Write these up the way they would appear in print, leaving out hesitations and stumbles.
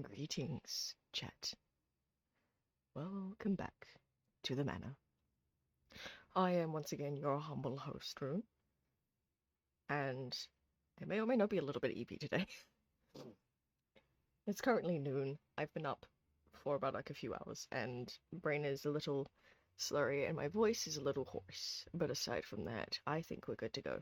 Greetings, chat. Welcome back to the manor. I am once again your humble host, Rune, and I may or may not be a little bit EP today. It's currently noon. I've been up for about like a few hours, and brain is a little slurry, and my voice is a little hoarse. But aside from that, I think we're good to go.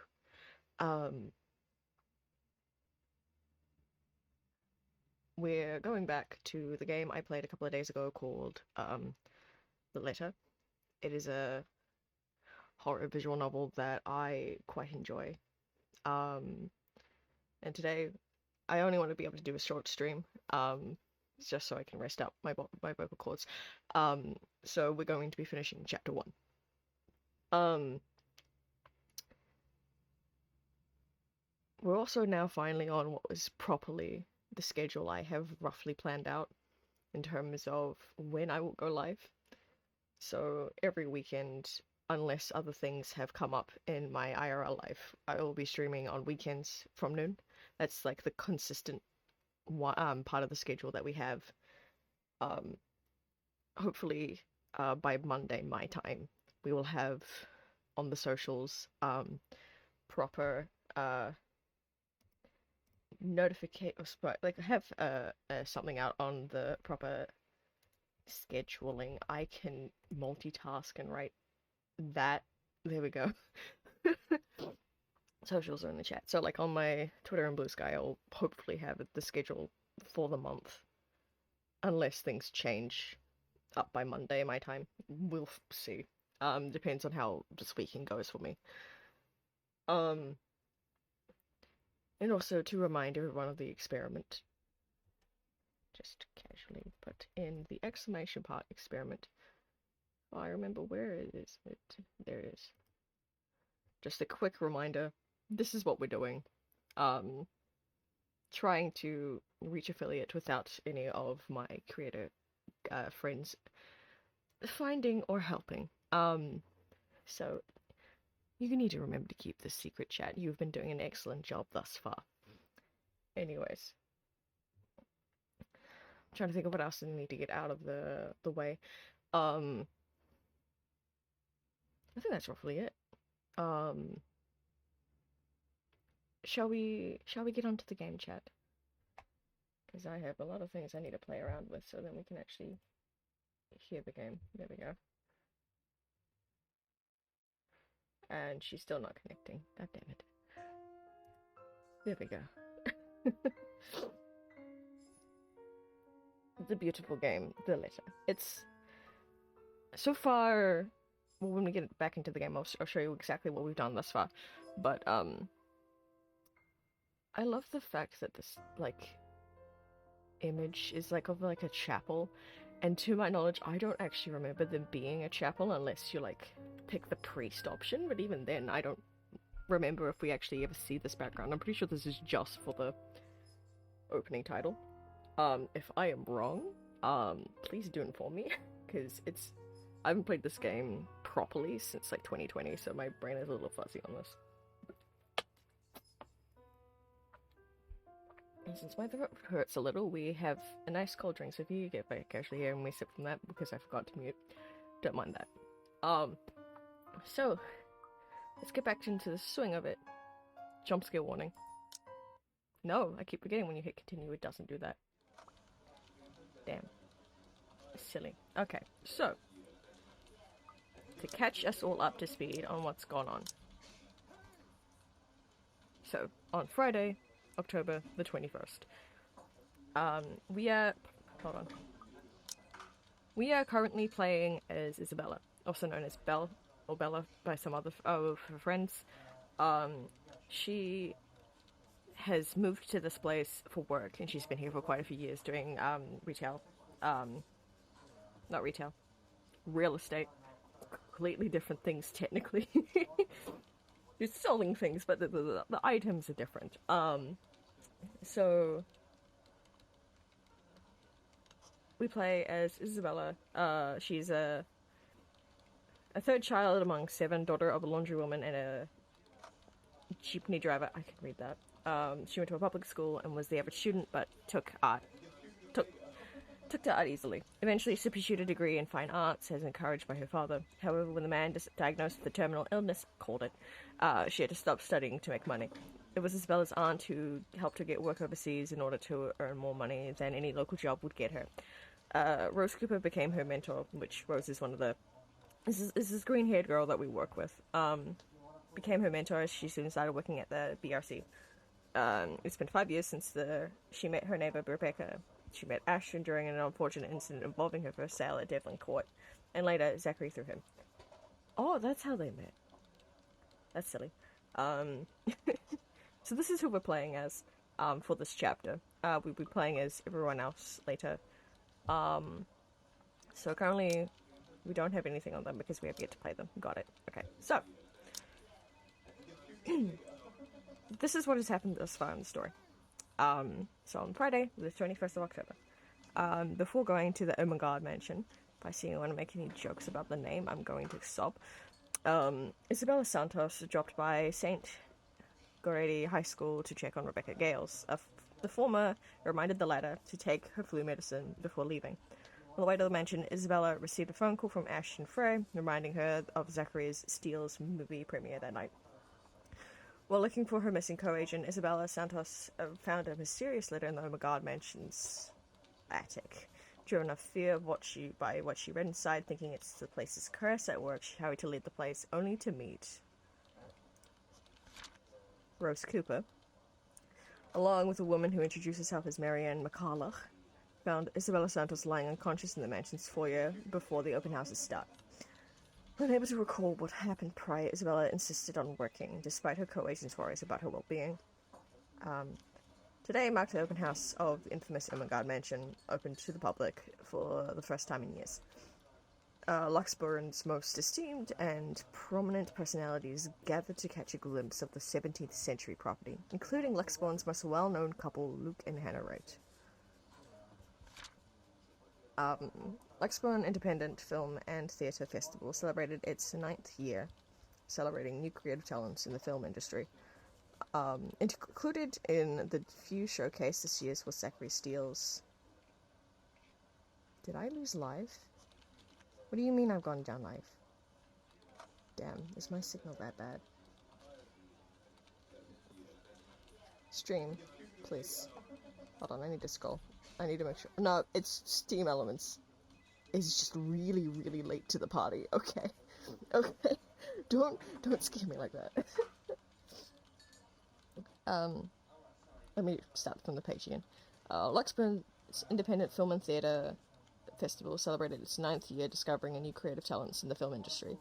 We're going back to the game I played a couple of days ago called The Letter. It is a horror visual novel that I quite enjoy. And today I only want to be able to do a short stream, just so I can rest up my vocal cords. So we're going to be finishing chapter 1. We're also now finally on what was properly the schedule I have roughly planned out in terms of when I will go live. So every weekend, unless other things have come up in my IRL life, I will be streaming on weekends from noon. That's like the consistent part of the schedule that we have. Hopefully, by Monday my time, we will have on the socials proper have something out on the proper scheduling. I can multitask and write that. There we go. Socials are in the chat. So like on my Twitter and Blue Sky, I'll hopefully have the schedule for the month, unless things change up by Monday my time. We'll see. Depends on how this weekend goes for me. And also to remind everyone of the experiment. Just casually put in the exclamation part experiment. Oh, I remember where it is. There it is. Just a quick reminder. This is what we're doing. Trying to reach affiliate without any of my creator friends finding or helping. So you need to remember to keep this secret, chat. You've been doing an excellent job thus far. Anyways. I'm trying to think of what else I need to get out of the way. I think that's roughly it. Shall we get onto the game, chat? Because I have a lot of things I need to play around with, so then we can actually hear the game. There we go. And she's still not connecting. God damn it. There we go. It's a beautiful game, The Letter. It's so far. Well, when we get back into the game, I'll show you exactly what we've done thus far. But I love the fact that this like image is like of like a chapel, and to my knowledge, I don't actually remember them being a chapel unless you like pick the priest option. But even then, I don't remember if we actually ever see this background. I'm pretty sure this is just for the opening title. If I am wrong, please do inform me, because I haven't played this game properly since like 2020, so my brain is a little fuzzy on this. And since my throat hurts a little, we have a nice cold drink, so if you get back casually here and we sip from that, because I forgot to mute, don't mind that. So, let's get back into the swing of it. Jump scare warning. No, I keep forgetting when you hit continue, it doesn't do that. Damn. Silly. Okay, so to catch us all up to speed on what's gone on. So, on Friday, October the 21st, we are currently playing as Isabella, also known as Belle, or Bella by some other of her friends. She has moved to this place for work, and she's been here for quite a few years doing real estate. Completely different things, technically. You're selling things, but the items are different. So we play as Isabella. She's a third child among 7, daughter of a laundrywoman and a jeepney driver. I can read that. She went to a public school and was the average student, but took took to art easily. Eventually, she pursued a degree in fine arts, as encouraged by her father. However, when the man diagnosed with a terminal illness, called it, she had to stop studying to make money. It was Isabella's aunt who helped her get work overseas in order to earn more money than any local job would get her. Rose Cooper became her mentor, which Rose is one of the... This is this green-haired girl that we work with. Became her mentor as she soon started working at the BRC. It's been 5 years since she met her neighbor Rebecca. She met Ashton during an unfortunate incident involving her first sale at Devlin Court, and later Zachary through him. Oh, that's how they met. That's silly. So this is who we're playing as for this chapter. We'll be playing as everyone else later. So currently we don't have anything on them because we have yet to play them. Got it. Okay, so this is what has happened thus far in the story. So on Friday, the 21st of October, before going to the Omagard mansion, if I see anyone make any jokes about the name, I'm going to sob. Isabella Santos dropped by St. Goretti High School to check on Rebecca Gales. The former reminded the latter to take her flu medicine before leaving. On the way to the mansion, Isabella received a phone call from Ashton Frey, reminding her of Zachary Steele's movie premiere that night. While looking for her missing co-agent, Isabella Santos found a mysterious letter in the Omagard mansion's attic. Driven of fear by what she read inside, thinking it's the place's curse at work, she hurried to leave the place, only to meet Rose Cooper, along with a woman who introduced herself as Marianne McCulloch, found Isabella Santos lying unconscious in the mansion's foyer before the open houses start. Unable to recall what happened prior, Isabella insisted on working, despite her co-agent's worries about her well-being. Today marked the open house of the infamous Omagard Mansion, open to the public for the first time in years. Luxburne's most esteemed and prominent personalities gathered to catch a glimpse of the 17th century property, including Luxburne's most well-known couple, Luke and Hannah Wright. Luxburne Independent Film and Theatre Festival celebrated its 9th year, celebrating new creative talents in the film industry. Included in the few showcased this year was Zachary Steele's... Did I lose live? What do you mean I've gone down live? Damn, is my signal that bad? Stream, please. Hold on, I need to scroll. I need to make sure. No, it's Steam Elements. It's just really, really late to the party. Okay. Okay. Don't scare me like that. Let me start from the page again. Luxburne's Independent Film and Theatre Festival celebrated its 9th year, discovering a new creative talents in the film industry.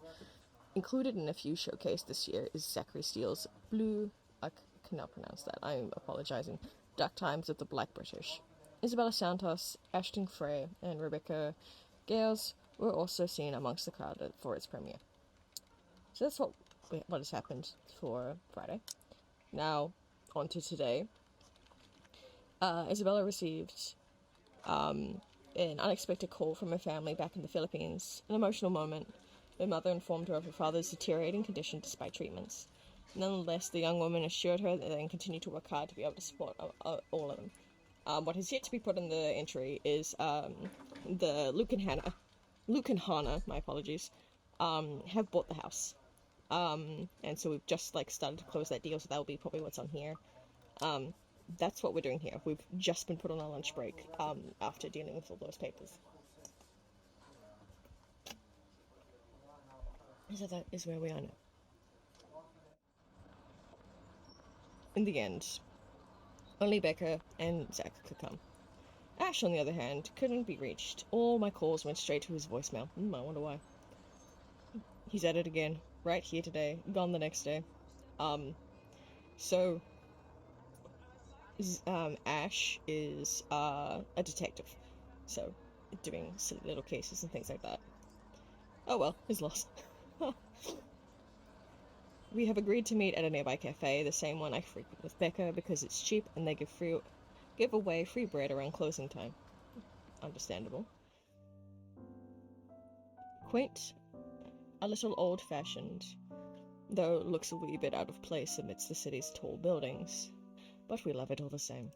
Included in a few showcased this year is Zachary Steele's Blue... I cannot pronounce that. I'm apologizing. Dark Times of the Black British. Isabella Santos, Ashton Frey, and Rebecca Gales were also seen amongst the crowd for its premiere. So that's what has happened for Friday. Now, on to today. Isabella received an unexpected call from her family back in the Philippines. An emotional moment. Her mother informed her of her father's deteriorating condition despite treatments. Nonetheless, the young woman assured her that they can continue to work hard to be able to support all of them. What has yet to be put in the entry is the Luke and Hannah, my apologies, have bought the house. And so we've just started to close that deal, so that will be probably what's on here. That's what we're doing here. We've just been put on our lunch break after dealing with all those papers. So that is where we are now. In the end, only Becca and Zach could come. Ash, on the other hand, couldn't be reached. All my calls went straight to his voicemail. I wonder why. He's at it again. Right here today. Gone the next day. So... Ash is a detective. So, doing silly little cases and things like that. Oh well, his loss. We have agreed to meet at a nearby cafe, the same one I frequent with Becca, because it's cheap and they give away free bread around closing time. Understandable. Quaint, a little old-fashioned, though it looks a wee bit out of place amidst the city's tall buildings, but we love it all the same.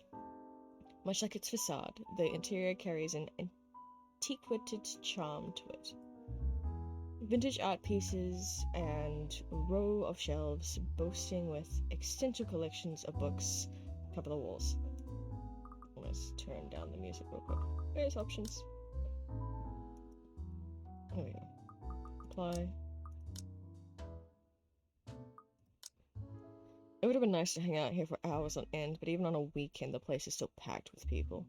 Much like its facade, the interior carries an antiquated charm to it. Vintage art pieces and a row of shelves boasting with extensive collections of books cover the walls. Let's turn down the music real quick. Various options. There we go. Apply. It would have been nice to hang out here for hours on end, but even on a weekend, the place is still packed with people.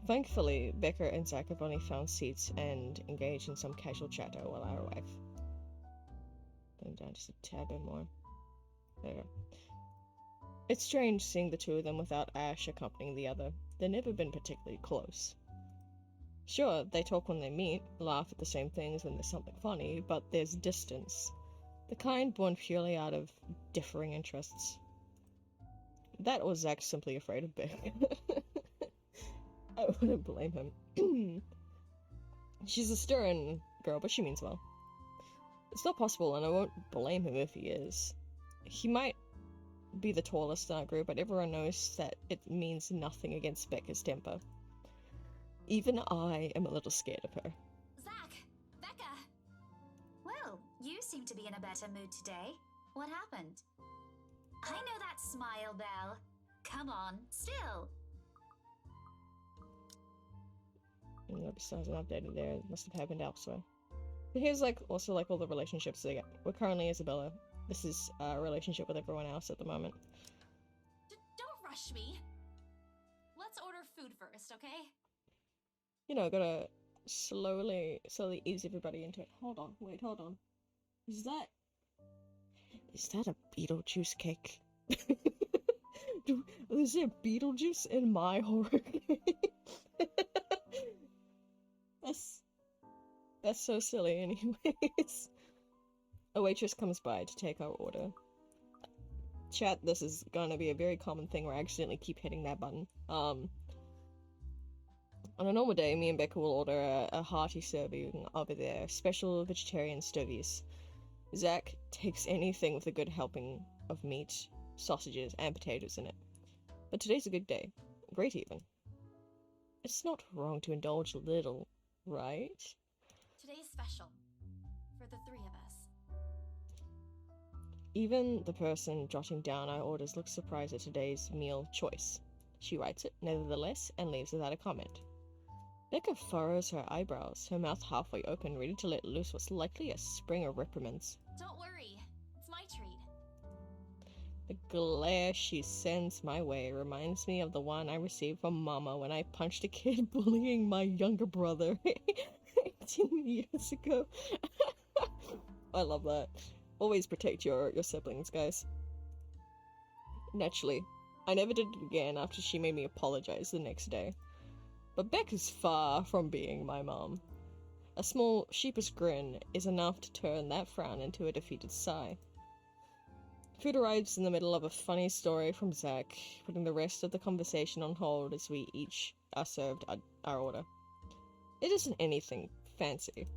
Thankfully, Becca and Zach have only found seats and engaged in some casual chatter while I arrive. Going down just a tad bit more. There we go. It's strange seeing the two of them without Ash accompanying the other. They've never been particularly close. Sure, they talk when they meet, laugh at the same things when there's something funny, but there's distance. The kind born purely out of differing interests. That or Zach's simply afraid of Becca. I wouldn't blame him. She's a stern girl, but she means well. It's not possible, and I won't blame him if he is. He might be the tallest in our group, but everyone knows that it means nothing against Becca's temper. Even I am a little scared of her. Zach! Becca! Well, you seem to be in a better mood today. What happened? I know that smile, Belle. Come on, still. Besides an updated there, it must have happened elsewhere. But here's also all the relationships they got. We're currently Isabella. This is a relationship with everyone else at the moment. Don't rush me. Let's order food first, okay? You know, gotta slowly ease everybody into it. Hold on. Is that a Beetlejuice cake? Is there Beetlejuice in my horror game? That's so silly anyways. A waitress comes by to take our order. Chat, this is gonna be a very common thing where I accidentally keep hitting that button. On a normal day, me and Becca will order a hearty serving over their special vegetarian stovies. Zach takes anything with a good helping of meat, sausages, and potatoes in it. But today's a good day. Great even. It's not wrong to indulge a little, right? Today's special. For the three of us. Even the person jotting down our orders looks surprised at today's meal choice. She writes it, nevertheless, and leaves without a comment. Becca furrows her eyebrows, her mouth halfway open, ready to let loose what's likely a spring of reprimands. Don't worry, it's my treat. The glare she sends my way reminds me of the one I received from Mama when I punched a kid bullying my younger brother 18 years ago. I love that. Always protect your siblings, guys. Naturally, I never did it again after she made me apologize the next day. But Becca's far from being my mom. A small, sheepish grin is enough to turn that frown into a defeated sigh. Food arrives in the middle of a funny story from Zach, putting the rest of the conversation on hold as we each are served our order. It isn't anything fancy.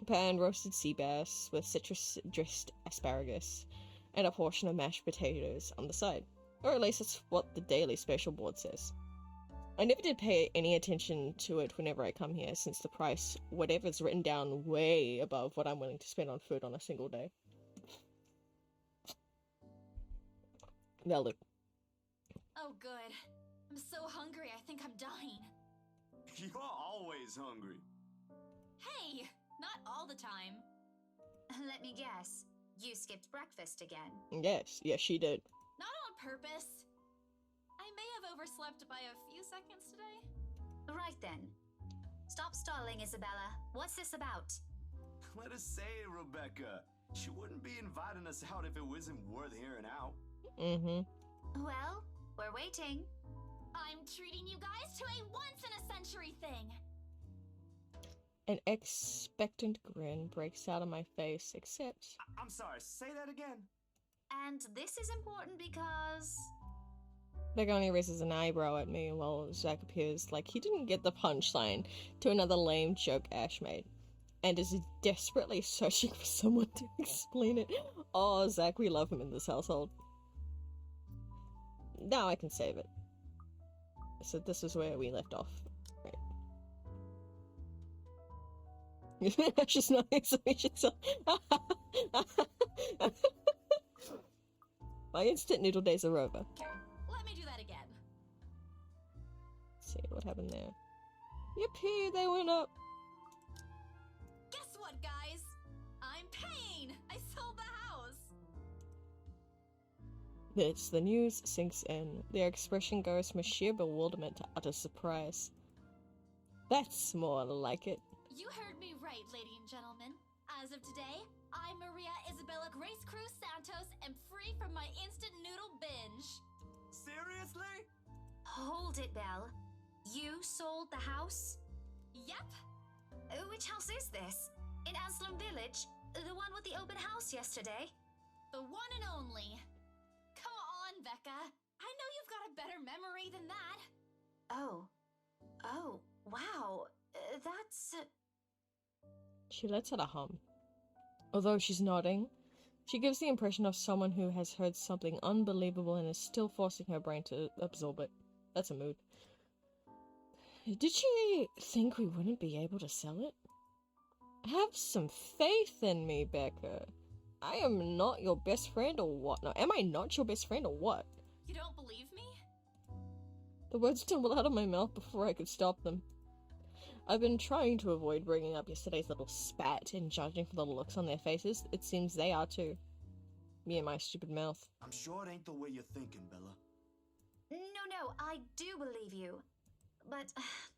Pan roasted sea bass with citrus-dressed asparagus, and a portion of mashed potatoes on the side. Or at least that's what the daily special board says. I never did pay any attention to it whenever I come here, since the price, whatever's written down, way above what I'm willing to spend on food on a single day. Now look. Oh good. I'm so hungry I think I'm dying. You're always hungry. Hey! Not all the time. Let me guess. You skipped breakfast again. Yes, she did. Not on purpose. I may have overslept by a few seconds today. Right then. Stop stalling, Isabella. What's this about? Let us say, Rebecca. She wouldn't be inviting us out if it wasn't worth hearing out. Well, we're waiting. I'm treating you guys to a once-in-a-century thing. An expectant grin breaks out on my face, except... I'm sorry, say that again. And this is important because... Becca only raises an eyebrow at me while Zach appears like he didn't get the punchline to another lame joke Ash made, and is desperately searching for someone to explain it. Oh, Zach, we love him in this household. Now I can save it. So this is where we left off. Right. She's not here, so we should tell. My instant noodle days are over. Let me do that again. Let's see what happened there. Yippee, they went up. Guess what, guys? I'm Pain! I sold the house! It's the news sinks in. Their expression goes from sheer bewilderment to utter surprise. That's more like it. You heard me right, ladies and gentlemen. As of today, I, Maria Isabella Grace Cruz Santos, am free from my instant noodle binge. Seriously? Hold it, Belle. You sold the house? Yep. Which house is this? In Anselm Village? The one with the open house yesterday? The one and only. Come on, Becca. I know you've got a better memory than that. Oh. Oh, wow. That's... She lets out a hum. Although she's nodding, she gives the impression of someone who has heard something unbelievable and is still forcing her brain to absorb it. That's a mood. Did she think we wouldn't be able to sell it? Have some faith in me, Becca. I am not your best friend or what? No, am I not your best friend or what? You don't believe me? The words tumbled out of my mouth before I could stop them. I've been trying to avoid bringing up yesterday's little spat and judging for the looks on their faces. It seems they are too. Me and my stupid mouth. I'm sure it ain't the way you're thinking, Bella. No, I do believe you. But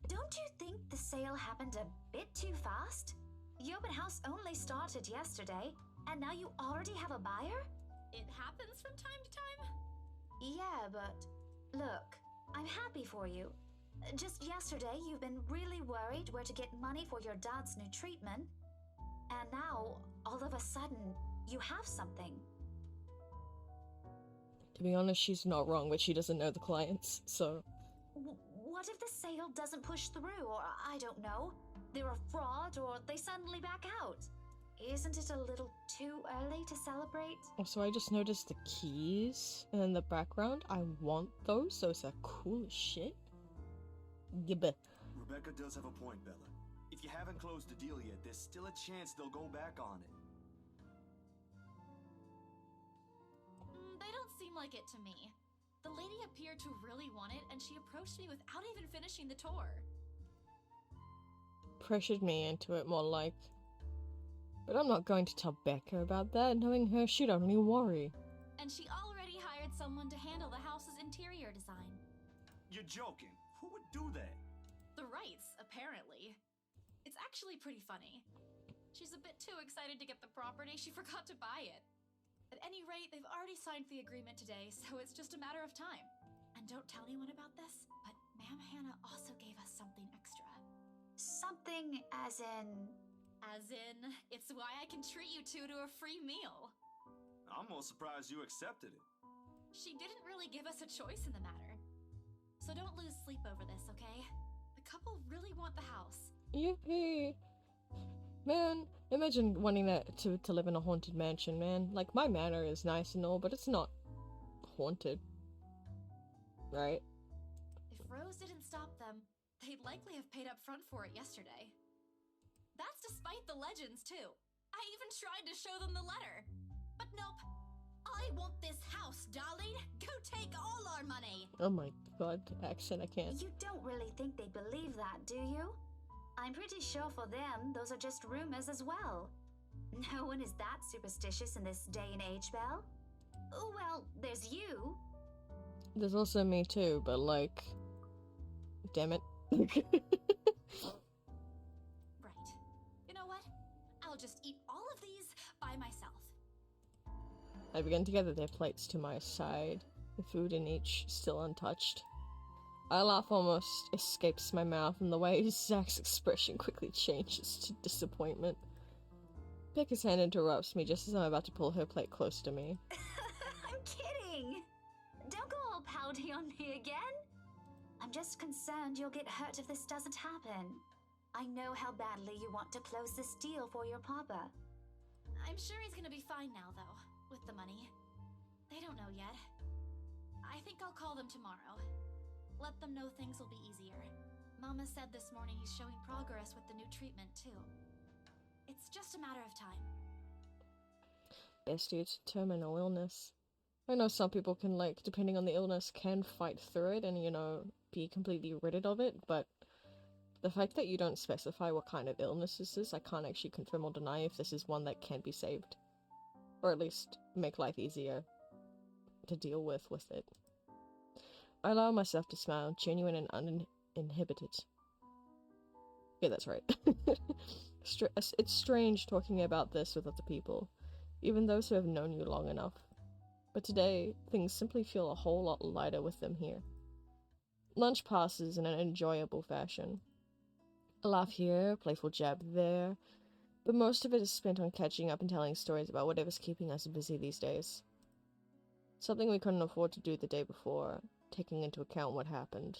don't you think the sale happened a bit too fast? The open house only started yesterday, and now you already have a buyer? It happens from time to time. Yeah, but look, I'm happy for you. Just yesterday, you've been really worried where to get money for your dad's new treatment. And now, all of a sudden, you have something. To be honest, she's not wrong, but she doesn't know the clients, so... What if the sale doesn't push through, or I don't know, they're a fraud, or they suddenly back out? Isn't it a little too early to celebrate? Also, I just noticed the keys in the background. I want those. Those are cool as shit. Gibba. Rebecca does have a point, Bella. If you haven't closed the deal yet, there's still a chance they'll go back on it. They don't seem like it to me. The lady appeared to really want it, and she approached me without even finishing the tour. Pressured me into it, more like. But I'm not going to tell Becca about that. Knowing her, she'd only worry. And she already hired someone to handle the house's interior design. You're joking. Who would do that? The Wrights, apparently. It's actually pretty funny. She's a bit too excited to get the property, she forgot to buy it. At any rate, they've already signed the agreement today, so it's just a matter of time. And don't tell anyone about this, but Ma'am Hannah also gave us something extra. Something as in... As in, it's why I can treat you two to a free meal. I'm more surprised you accepted it. She didn't really give us a choice in the matter. So don't lose sleep over this, okay? The couple really want the house. Yippee! Man, imagine wanting to live in a haunted mansion, man. Like, my manor is nice and all, but it's not haunted. Right? If Rose didn't stop them, they'd likely have paid up front for it yesterday. That's despite the legends, too. I even tried to show them the letter. But nope. I want this house, darling. Go take all our money. Oh my god, accent, I can't. You don't really think they believe that, do you? I'm pretty sure for them, those are just rumors as well. No one is that superstitious in this day and age, Belle. Oh, well, there's you. There's also me too, but like... Damn it. Right. You know what? I'll just eat all of these by myself. I begin to gather their plates to my side, the food in each still untouched. A laugh almost escapes my mouth, and the way Zach's expression quickly changes to disappointment. Becca's hand interrupts me just as I'm about to pull her plate close to me. I'm kidding. Don't go all pouty on me again. I'm just concerned you'll get hurt if this doesn't happen. I know how badly you want to close this deal for your papa. I'm sure he's gonna be fine now, though, with the money. They don't know yet. I think I'll call them tomorrow. Let them know things will be easier. Mama said this morning he's showing progress with the new treatment, too. It's just a matter of time. Bestie, it's terminal illness. I know some people can, like, depending on the illness, can fight through it and, you know, be completely rid of it, but the fact that you don't specify what kind of illness this is, I can't actually confirm or deny if this is one that can be saved. Or at least make life easier to deal with it. I allow myself to smile, genuine and uninhibited. Yeah, that's right. It's strange talking about this with other people, even those who have known you long enough. But today, things simply feel a whole lot lighter with them here. Lunch passes in an enjoyable fashion. A laugh here, a playful jab there, but most of it is spent on catching up and telling stories about whatever's keeping us busy these days. Something we couldn't afford to do the day before, taking into account what happened.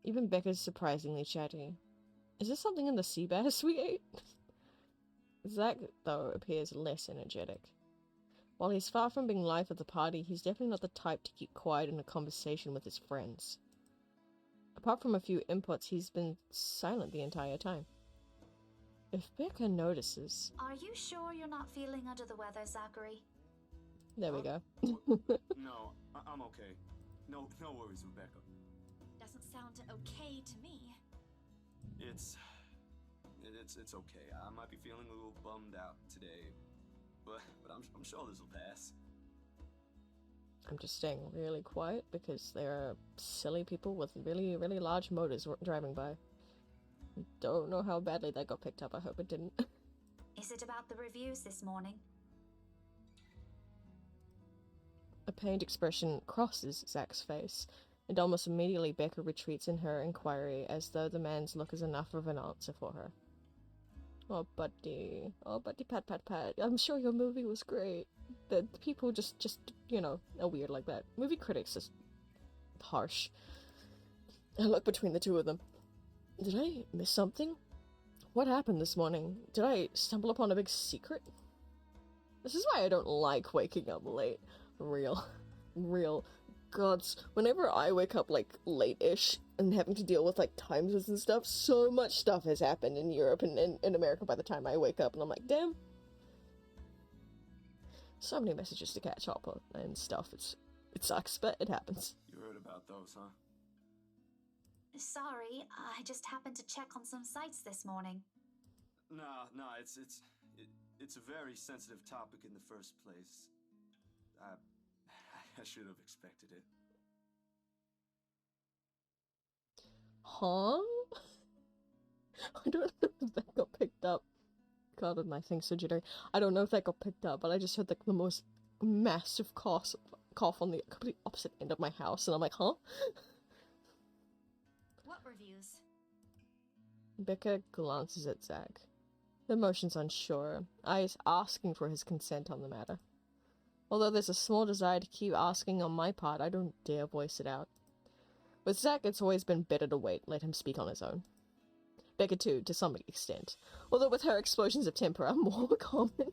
Even Becca's surprisingly chatty. Is there something in the sea bass we ate? Zach, though, appears less energetic. While he's far from being life of the party, he's definitely not the type to keep quiet in a conversation with his friends. Apart from a few inputs, he's been silent the entire time. If Becca notices... Are you sure you're not feeling under the weather, Zachary? There we go. No, I'm okay. No worries, Rebecca. Doesn't sound okay to me. It's okay. I might be feeling a little bummed out today, but I'm sure this will pass. I'm just staying really quiet because there are silly people with really, really large motors driving by. Don't know how badly that got picked up. I hope it didn't. Is it about the reviews this morning? A pained expression crosses Zach's face, and almost immediately Becca retreats in her inquiry as though the man's look is enough of an answer for her. Oh, buddy, pat, pat, pat. I'm sure your movie was great. The people just, you know, are weird like that. Movie critics is harsh. I look between the two of them. Did I miss something? What happened this morning? Did I stumble upon a big secret? This is why I don't like waking up late. Real. Gods, whenever I wake up, like, late-ish, and having to deal with, like, time zones and stuff, so much stuff has happened in Europe and in America by the time I wake up, and I'm like, damn. So many messages to catch up on and stuff. It sucks, but it happens. You heard about those, huh? Sorry, I just happened to check on some sites this morning. Nah, it's a very sensitive topic in the first place. I should have expected it. Huh? I don't know if that got picked up. God, my thing's so jittery. I don't know if that got picked up, but I just heard like the most massive cough on the complete opposite end of my house, and I'm like, huh? What reviews? Becca glances at Zach. The emotion's unsure, eyes asking for his consent on the matter. Although there's a small desire to keep asking on my part, I don't dare voice it out. With Zach, it's always been better to wait, let him speak on his own. Becca too, to some extent, although with her explosions of temper are more common.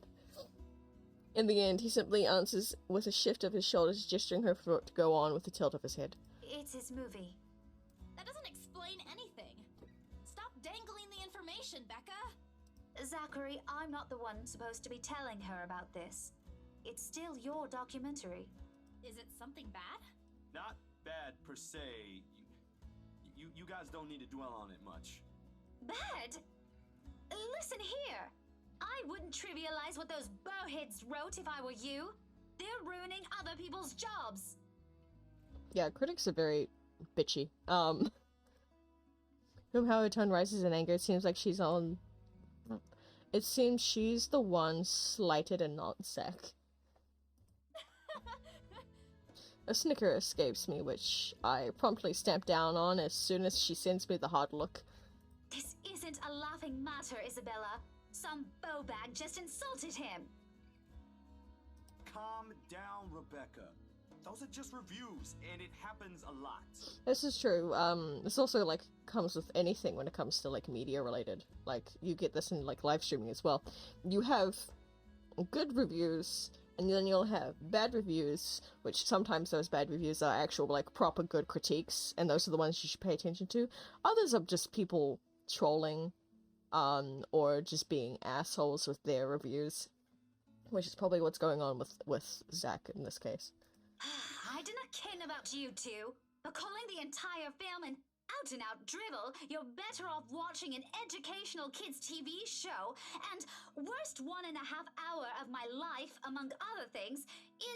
In the end, he simply answers with a shift of his shoulders, gesturing her for it to go on with a tilt of his head. It's his movie. That doesn't explain anything. Stop dangling the information, Becca! Zachary, I'm not the one supposed to be telling her about this. It's still your documentary. Is it something bad? Not bad per se. You guys don't need to dwell on it much. Bad? Listen here. I wouldn't trivialize what those bowheads wrote if I were you. They're ruining other people's jobs. Yeah, critics are very bitchy. From how her tone rises in anger, it seems like she's on... It seems she's the one slighted and not Zach. A snicker escapes me, which I promptly stamp down on as soon as she sends me the hard look. This isn't a laughing matter, Isabella. Some bowbag just insulted him. Calm down, Rebecca. Those are just reviews, and it happens a lot. This is true. This also, like, comes with anything when it comes to, like, media related. Like, you get this in, like, live streaming as well. You have good reviews, and then you'll have bad reviews, which sometimes those bad reviews are actual, like, proper good critiques, and those are the ones you should pay attention to. Others are just people trolling, or just being assholes with their reviews, which is probably what's going on with Zach in this case. I do not care about you two, but calling the entire film an out-and-out dribble, you're better off watching an educational kids' TV show, and worst 1.5 hour of my life, among other things,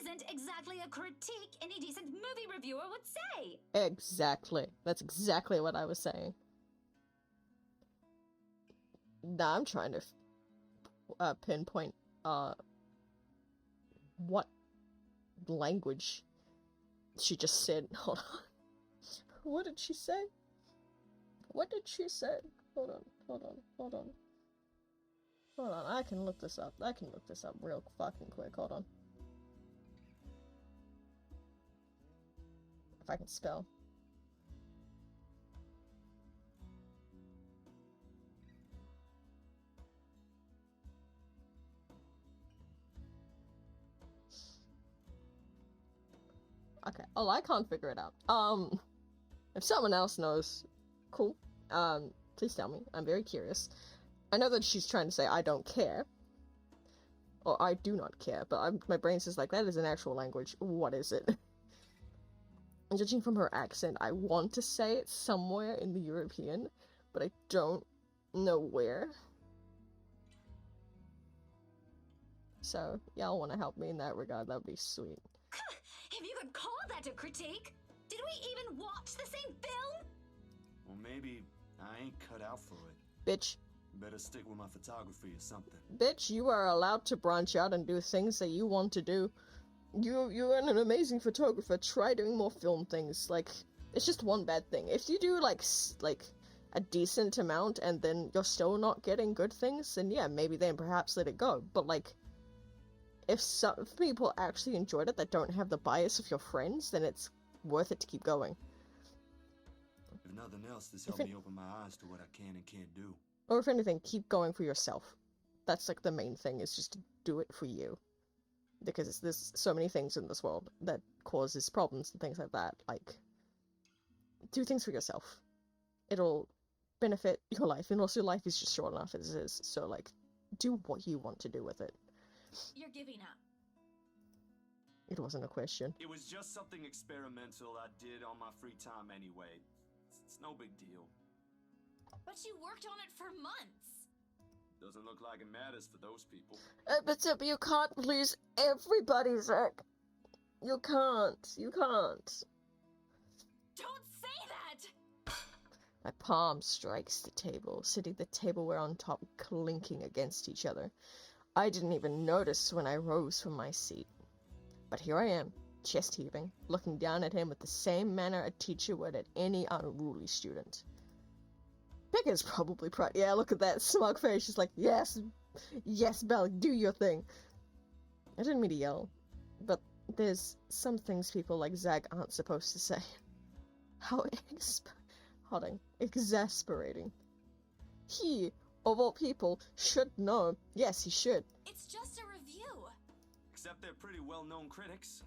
isn't exactly a critique any decent movie reviewer would say. Exactly. That's exactly what I was saying. Now I'm trying to pinpoint what language she just said. Hold on. What did she say? What did she say? Hold on. I can look this up. Real fucking quick. Hold on. If I can spell. Okay. Oh, I can't figure it out. If someone else knows, cool. Please tell me. I'm very curious. I know that she's trying to say I don't care. Or I do not care, but my brain says like, that is an actual language. What is it? And judging from her accent, I want to say it's somewhere in the European, but I don't know where. So, y'all want to help me in that regard, that would be sweet. If you could call that a critique, did we even watch the same film? Well, maybe I ain't cut out for it. Bitch. Better stick with my photography or something. Bitch, you are allowed to branch out and do things that you want to do. You're an amazing photographer. Try doing more film things. Like, it's just one bad thing. If you do, like a decent amount and then you're still not getting good things, then yeah, maybe then perhaps let it go. But, like, if some people actually enjoyed it that don't have the bias of your friends, then it's worth it to keep going. If nothing else, this helped me open my eyes to what I can and can't do. Or if anything, keep going for yourself. That's, like, the main thing, is just to do it for you. Because there's so many things in this world that causes problems and things like that. Like, do things for yourself. It'll benefit your life, and also life is just short enough as it is. So, like, do what you want to do with it. You're giving up. It wasn't a question. It was just something experimental I did on my free time anyway. It's no big deal. But you worked on it for months. Doesn't look like it matters for those people. But you can't please everybody, Zach. You can't. Don't say that! My palm strikes the table, sitting the tableware on top clinking against each other. I didn't even notice when I rose from my seat. But here I am, chest heaving, looking down at him with the same manner a teacher would at any unruly student. Becca's probably proud. Yeah, look at that smug face. She's like, yes, Belle, do your thing. I didn't mean to yell, but there's some things people like Zach aren't supposed to say. How exasperating. He, of all people, should know. Yes, he should. It's just a review. Except they're pretty well-known critics.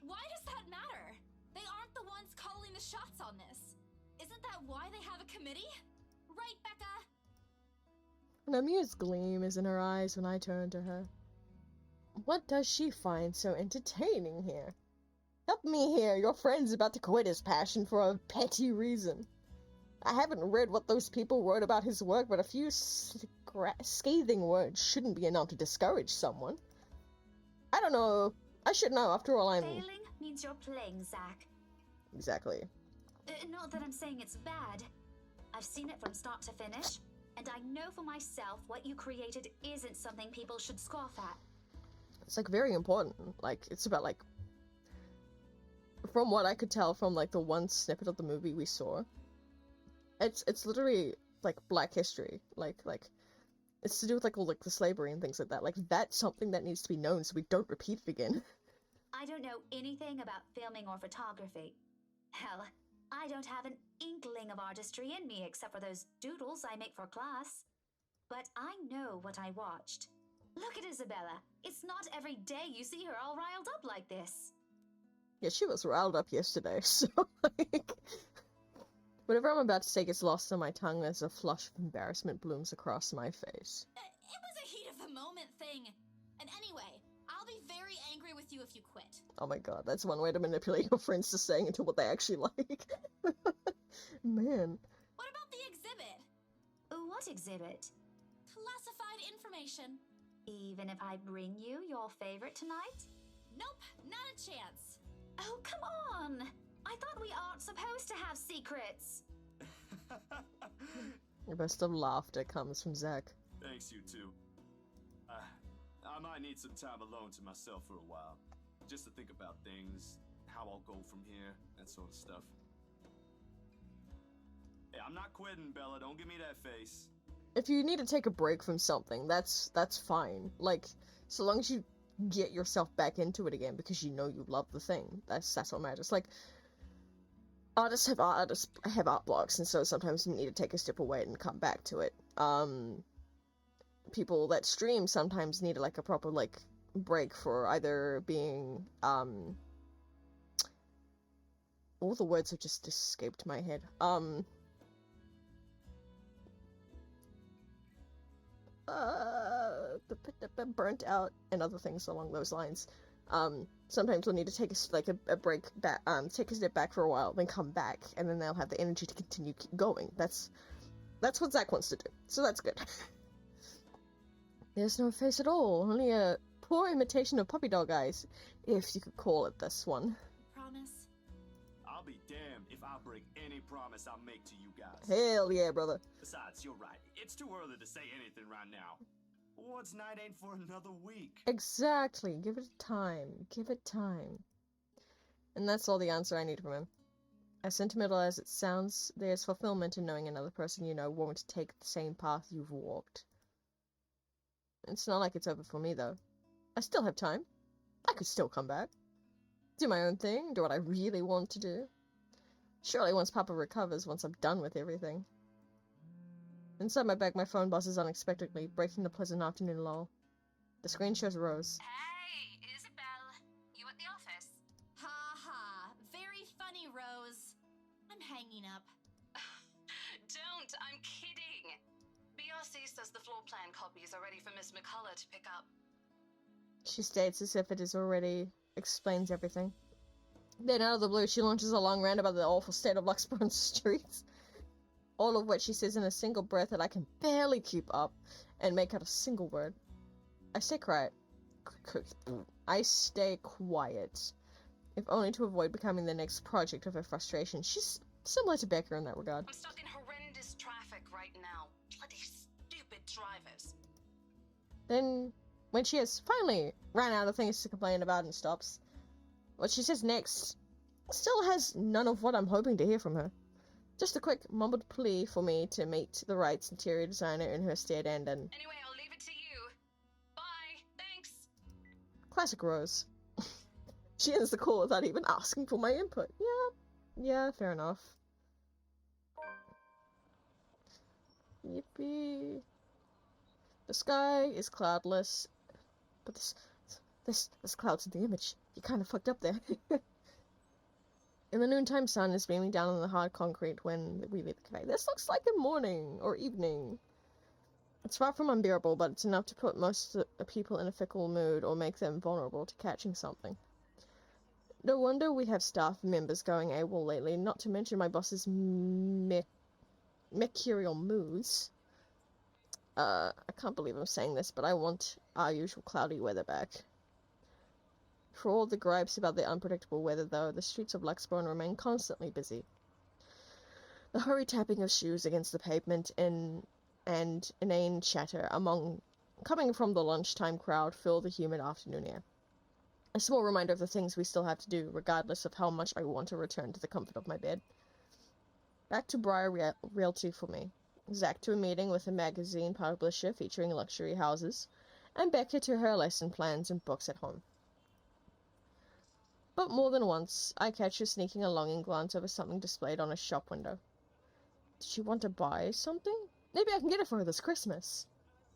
Why does that matter? They aren't the ones calling the shots on this. Isn't that why they have a committee? Right, Becca? An amused gleam is in her eyes when I turn to her. What does she find so entertaining here? Help me here, your friend's about to quit his passion for a petty reason. I haven't read what those people wrote about his work, but a few scathing words shouldn't be enough to discourage someone. I don't know. I should know, after all. Failing means you're playing, Zach. Exactly. Not that I'm saying it's bad. I've seen it from start to finish, and I know for myself what you created isn't something people should scoff at. It's, like, very important. Like, it's about, like, from what I could tell from, like, the one snippet of the movie we saw, it's literally, like, Black history. Like, it's to do with, like, all, like, the slavery and things like that. Like, that's something that needs to be known so we don't repeat it again. I don't know anything about filming or photography. Hell, I don't have an inkling of artistry in me except for those doodles I make for class. But I know what I watched. Look at Isabella. It's not every day you see her all riled up like this. Yeah, she was riled up yesterday, so, like... Whatever I'm about to say gets lost on my tongue as a flush of embarrassment blooms across my face. It was a heat of the moment thing. And anyway, I'll be very angry with you if you quit. Oh my god, that's one way to manipulate your friends to saying into what they actually like. Man. What about the exhibit? What exhibit? Classified information. Even if I bring you your favorite tonight? Nope, not a chance. Oh, come on! I thought we aren't supposed to have secrets. The best of laughter comes from Zach. Thanks, you two. I might need some time alone to myself for a while. Just to think about things, how I'll go from here, that sort of stuff. Hey, I'm not quitting, Bella. Don't give me that face. If you need to take a break from something, that's fine. Like, so long as you get yourself back into it again because you know you love the thing. That's what matters. Like, artists have art blocks, and so sometimes you need to take a step away and come back to it. People that stream sometimes need like a proper like break for either being all the words have just escaped my head. Burnt out and other things along those lines. Sometimes we'll need to take a break back, take a step back for a while, then come back, and then they'll have the energy to continue keep going. That's what Zach wants to do, so that's good. There's no face at all, only a poor imitation of puppy dog eyes, if you could call it this one. Promise? I'll be damned if I break any promise I make to you guys. Hell yeah, brother. Besides, you're right. It's too early to say anything right now. Awards night ain't for another week. Exactly. Give it time. Give it time. And that's all the answer I need from him. As sentimental as it sounds, there's fulfillment in knowing another person you know won't take the same path you've walked. It's not like it's over for me, though. I still have time. I could still come back. Do my own thing, do what I really want to do. Surely once Papa recovers, once I'm done with everything. Inside my bag, my phone buzzes unexpectedly, breaking the pleasant afternoon lull. The screen shows Rose. Hey, Isabel. You at the office? Ha ha. Very funny, Rose. I'm hanging up. Don't, I'm kidding. BRC says the floor plan copies are ready for Miss McCullough to pick up. She states as if it is already explains everything. Then out of the blue, she launches a long rant about the awful state of Luxbourne's streets. All of which she says in a single breath that I can barely keep up and make out a single word. I stay quiet. I stay quiet. If only to avoid becoming the next project of her frustration. She's similar to Becca in that regard. I'm stuck in horrendous traffic right now. Bloody stupid drivers. Then, when she has finally ran out of things to complain about and stops, what she says next still has none of what I'm hoping to hear from her. Just a quick mumbled plea for me to meet the right interior designer in her stead and Anyway, I'll leave it to you. Bye. Thanks. classic Rose. She ends the call without even asking for my input. Yeah, fair enough. Yippee. The sky is cloudless, but this clouds in the image. You kind of fucked up there. And the noontime sun is beaming down on the hard concrete when we leave the cafe. This looks like a morning or evening. It's far from unbearable, but it's enough to put most of the people in a fickle mood or make them vulnerable to catching something. No wonder we have staff members going AWOL lately, not to mention my boss's mercurial moods. I can't believe I'm saying this, but I want our usual cloudy weather back. For all the gripes about the unpredictable weather, though, the streets of Luxbourne remain constantly busy. The hurried tapping of shoes against the pavement and inane chatter coming from the lunchtime crowd fill the humid afternoon air. A small reminder of the things we still have to do, regardless of how much I want to return to the comfort of my bed. Back to Briar Realty for me. Zach to a meeting with a magazine publisher featuring luxury houses, and Becca to her lesson plans and books at home. But more than once, I catch her sneaking a longing glance over something displayed on a shop window. Did she want to buy something? Maybe I can get it for her this Christmas.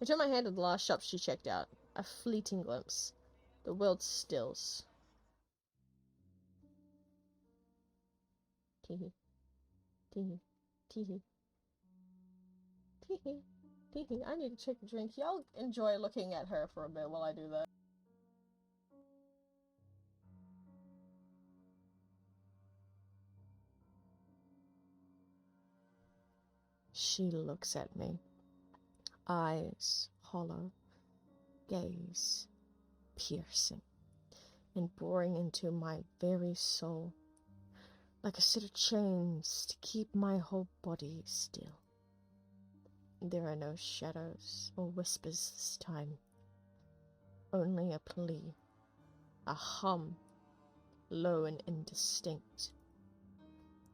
I turn my hand to the last shop she checked out. A fleeting glimpse. The world stills. Teehee. Teehee. Teehee. Teehee. Teehee. I need to take a drink. Y'all enjoy looking at her for a bit while I do that. She looks at me. Eyes hollow. Gaze piercing. And boring into my very soul. Like a set of chains to keep my whole body still. There are no shadows or whispers this time. Only a plea. A hum. Low and indistinct.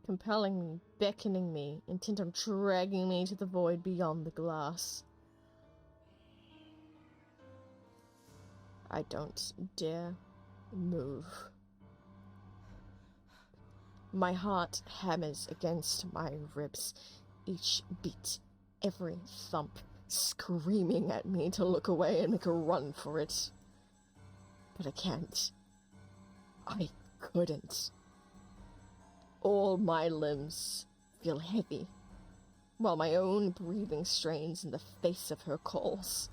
Compelling me, beckoning me, intent on dragging me to the void beyond the glass. I don't dare move. My heart hammers against my ribs, each beat, every thump, screaming at me to look away and make a run for it. But I can't. I couldn't. All my limbs feel heavy, while my own breathing strains in the face of her calls.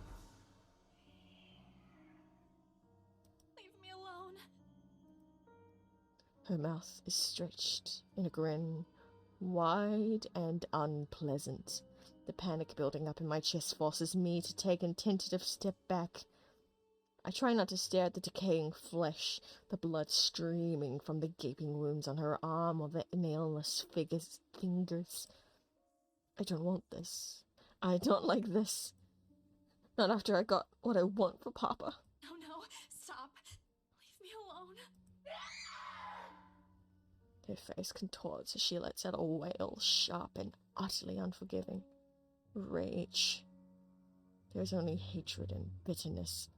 Leave me alone. Her mouth is stretched in a grin, wide and unpleasant. The panic building up in my chest forces me to take a tentative step back. I try not to stare at the decaying flesh, the blood streaming from the gaping wounds on her arm or the nailless fingers. I don't want this. I don't like this. Not after I got what I want for Papa. No, stop. Leave me alone. Her face contorts as she lets out a wail, sharp and utterly unforgiving. Rage. There's only hatred and bitterness.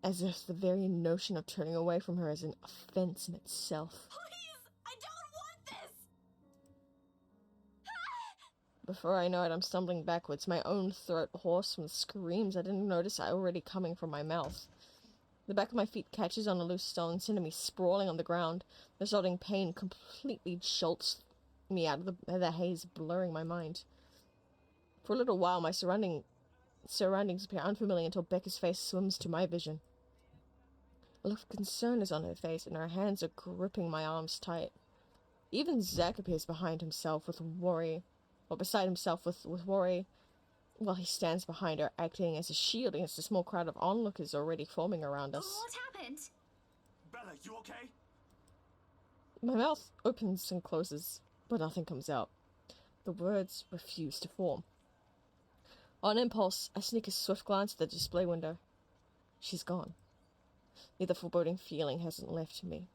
As if the very notion of turning away from her is an offense in itself. Please! I don't want this! Before I know it, I'm stumbling backwards, my own throat hoarse from the screams I didn't notice are already coming from my mouth. The back of my feet catches on a loose stone, sending me sprawling on the ground. The resulting pain completely jolts me out of the haze, blurring my mind. For a little while, my surroundings appear unfamiliar until Becca's face swims to my vision. A look of concern is on her face, and her hands are gripping my arms tight. Even Zack appears behind himself with worry, or beside himself with worry, while he stands behind her, acting as a shield against a small crowd of onlookers already forming around us. What happened? Bella, you okay? My mouth opens and closes, but nothing comes out. The words refuse to form. On impulse, I sneak a swift glance at the display window. She's gone. Yet the foreboding feeling hasn't left me.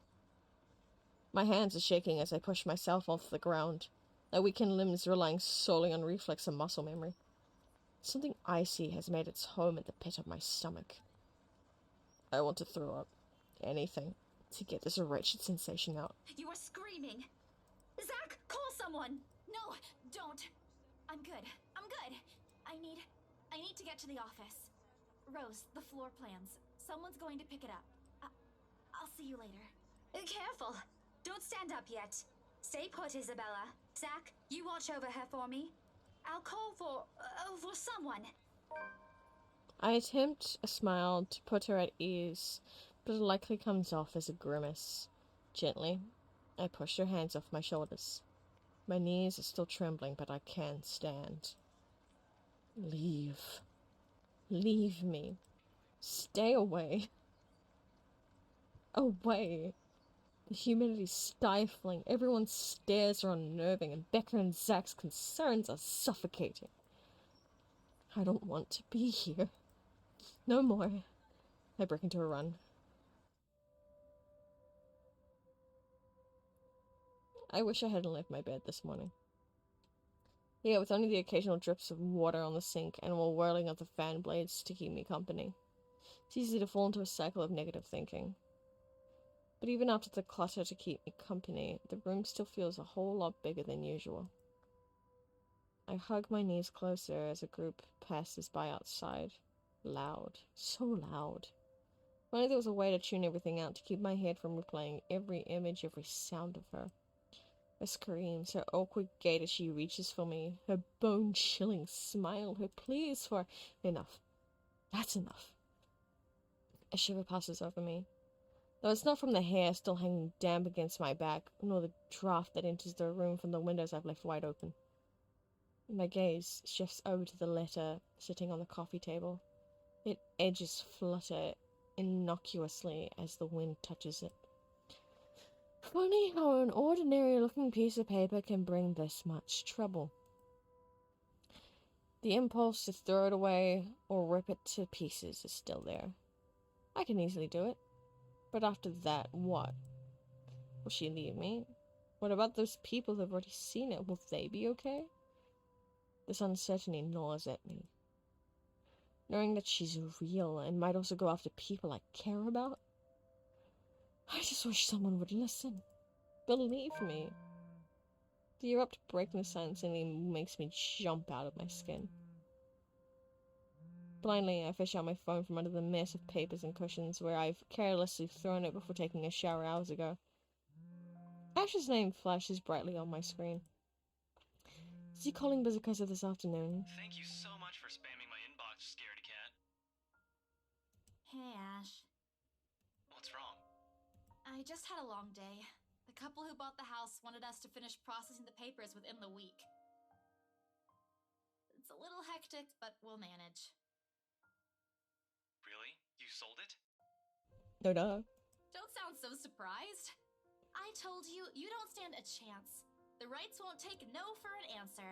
My hands are shaking as I push myself off the ground, my weakened limbs relying solely on reflex and muscle memory. Something icy has made its home at the pit of my stomach. I want to throw up. Anything to get this wretched sensation out. You are screaming. Zack, call someone. No, don't. I'm good. I need to get to the office. Rose, the floor plans. Someone's going to pick it up. I'll see you later. Careful. Don't stand up yet. Stay put, Isabella. Zack, you watch over her for me. I'll call for someone. I attempt a smile to put her at ease, but it likely comes off as a grimace. Gently, I push her hands off my shoulders. My knees are still trembling, but I can stand. Leave. Leave me. Stay away. Away. The humidity's stifling, everyone's stares are unnerving, and Becca and Zack's concerns are suffocating. I don't want to be here. No more. I break into a run. I wish I hadn't left my bed this morning. Yeah, with only the occasional drips of water on the sink and while whirling of the fan blades to keep me company. It's easy to fall into a cycle of negative thinking. But even after the clutter to keep me company, the room still feels a whole lot bigger than usual. I hug my knees closer as a group passes by outside. Loud. So loud. If only there was a way to tune everything out to keep my head from replaying every image, every sound of her. Her screams, her awkward gait as she reaches for me, her bone-chilling smile, her pleas for enough. That's enough. A shiver passes over me, though it's not from the hair still hanging damp against my back, nor the draft that enters the room from the windows I've left wide open. My gaze shifts over to the letter sitting on the coffee table. Its edges flutter innocuously as the wind touches it. Funny how an ordinary-looking piece of paper can bring this much trouble. The impulse to throw it away or rip it to pieces is still there. I can easily do it. But after that, what? Will she leave me? What about those people who've already seen it? Will they be okay? This uncertainty gnaws at me. Knowing that she's real and might also go after people I care about, I just wish someone would listen. Believe me. The erupt break in the silence suddenly makes me jump out of my skin. Blindly, I fish out my phone from under the mess of papers and cushions where I've carelessly thrown it before taking a shower hours ago. Ash's name flashes brightly on my screen. Is he calling because of this afternoon? Thank you so much for spamming my inbox, scaredy cat. Hey, Ash. What's wrong? I just had a long day. The couple who bought the house wanted us to finish processing the papers within the week. It's a little hectic, but we'll manage. Really? You sold it? No, duh. Don't sound so surprised. I told you, you don't stand a chance. The rights won't take no for an answer.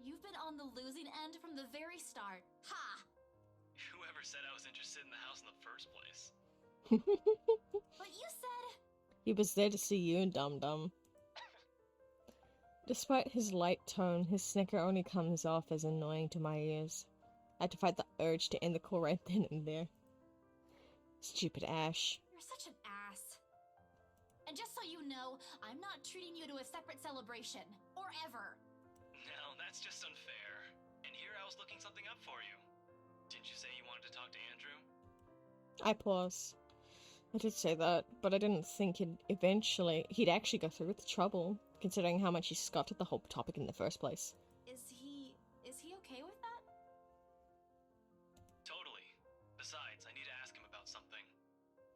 You've been on the losing end from the very start. Ha! Whoever said I was interested in the house in the first place? But you said... He was there to see you, dum-dum. Despite his light tone, his snicker only comes off as annoying to my ears. I had to fight the urge to end the call right then and there. Stupid Ash. You're such an ass. And just so you know, I'm not treating you to a separate celebration. Or ever. No, that's just unfair. And here I was looking something up for you. Didn't you say you wanted to talk to Andrew? I pause. I did say that, but I didn't think he'd actually go through with the trouble, considering how much he scoffed at the whole topic in the first place. Is he okay with that? Totally. Besides, I need to ask him about something.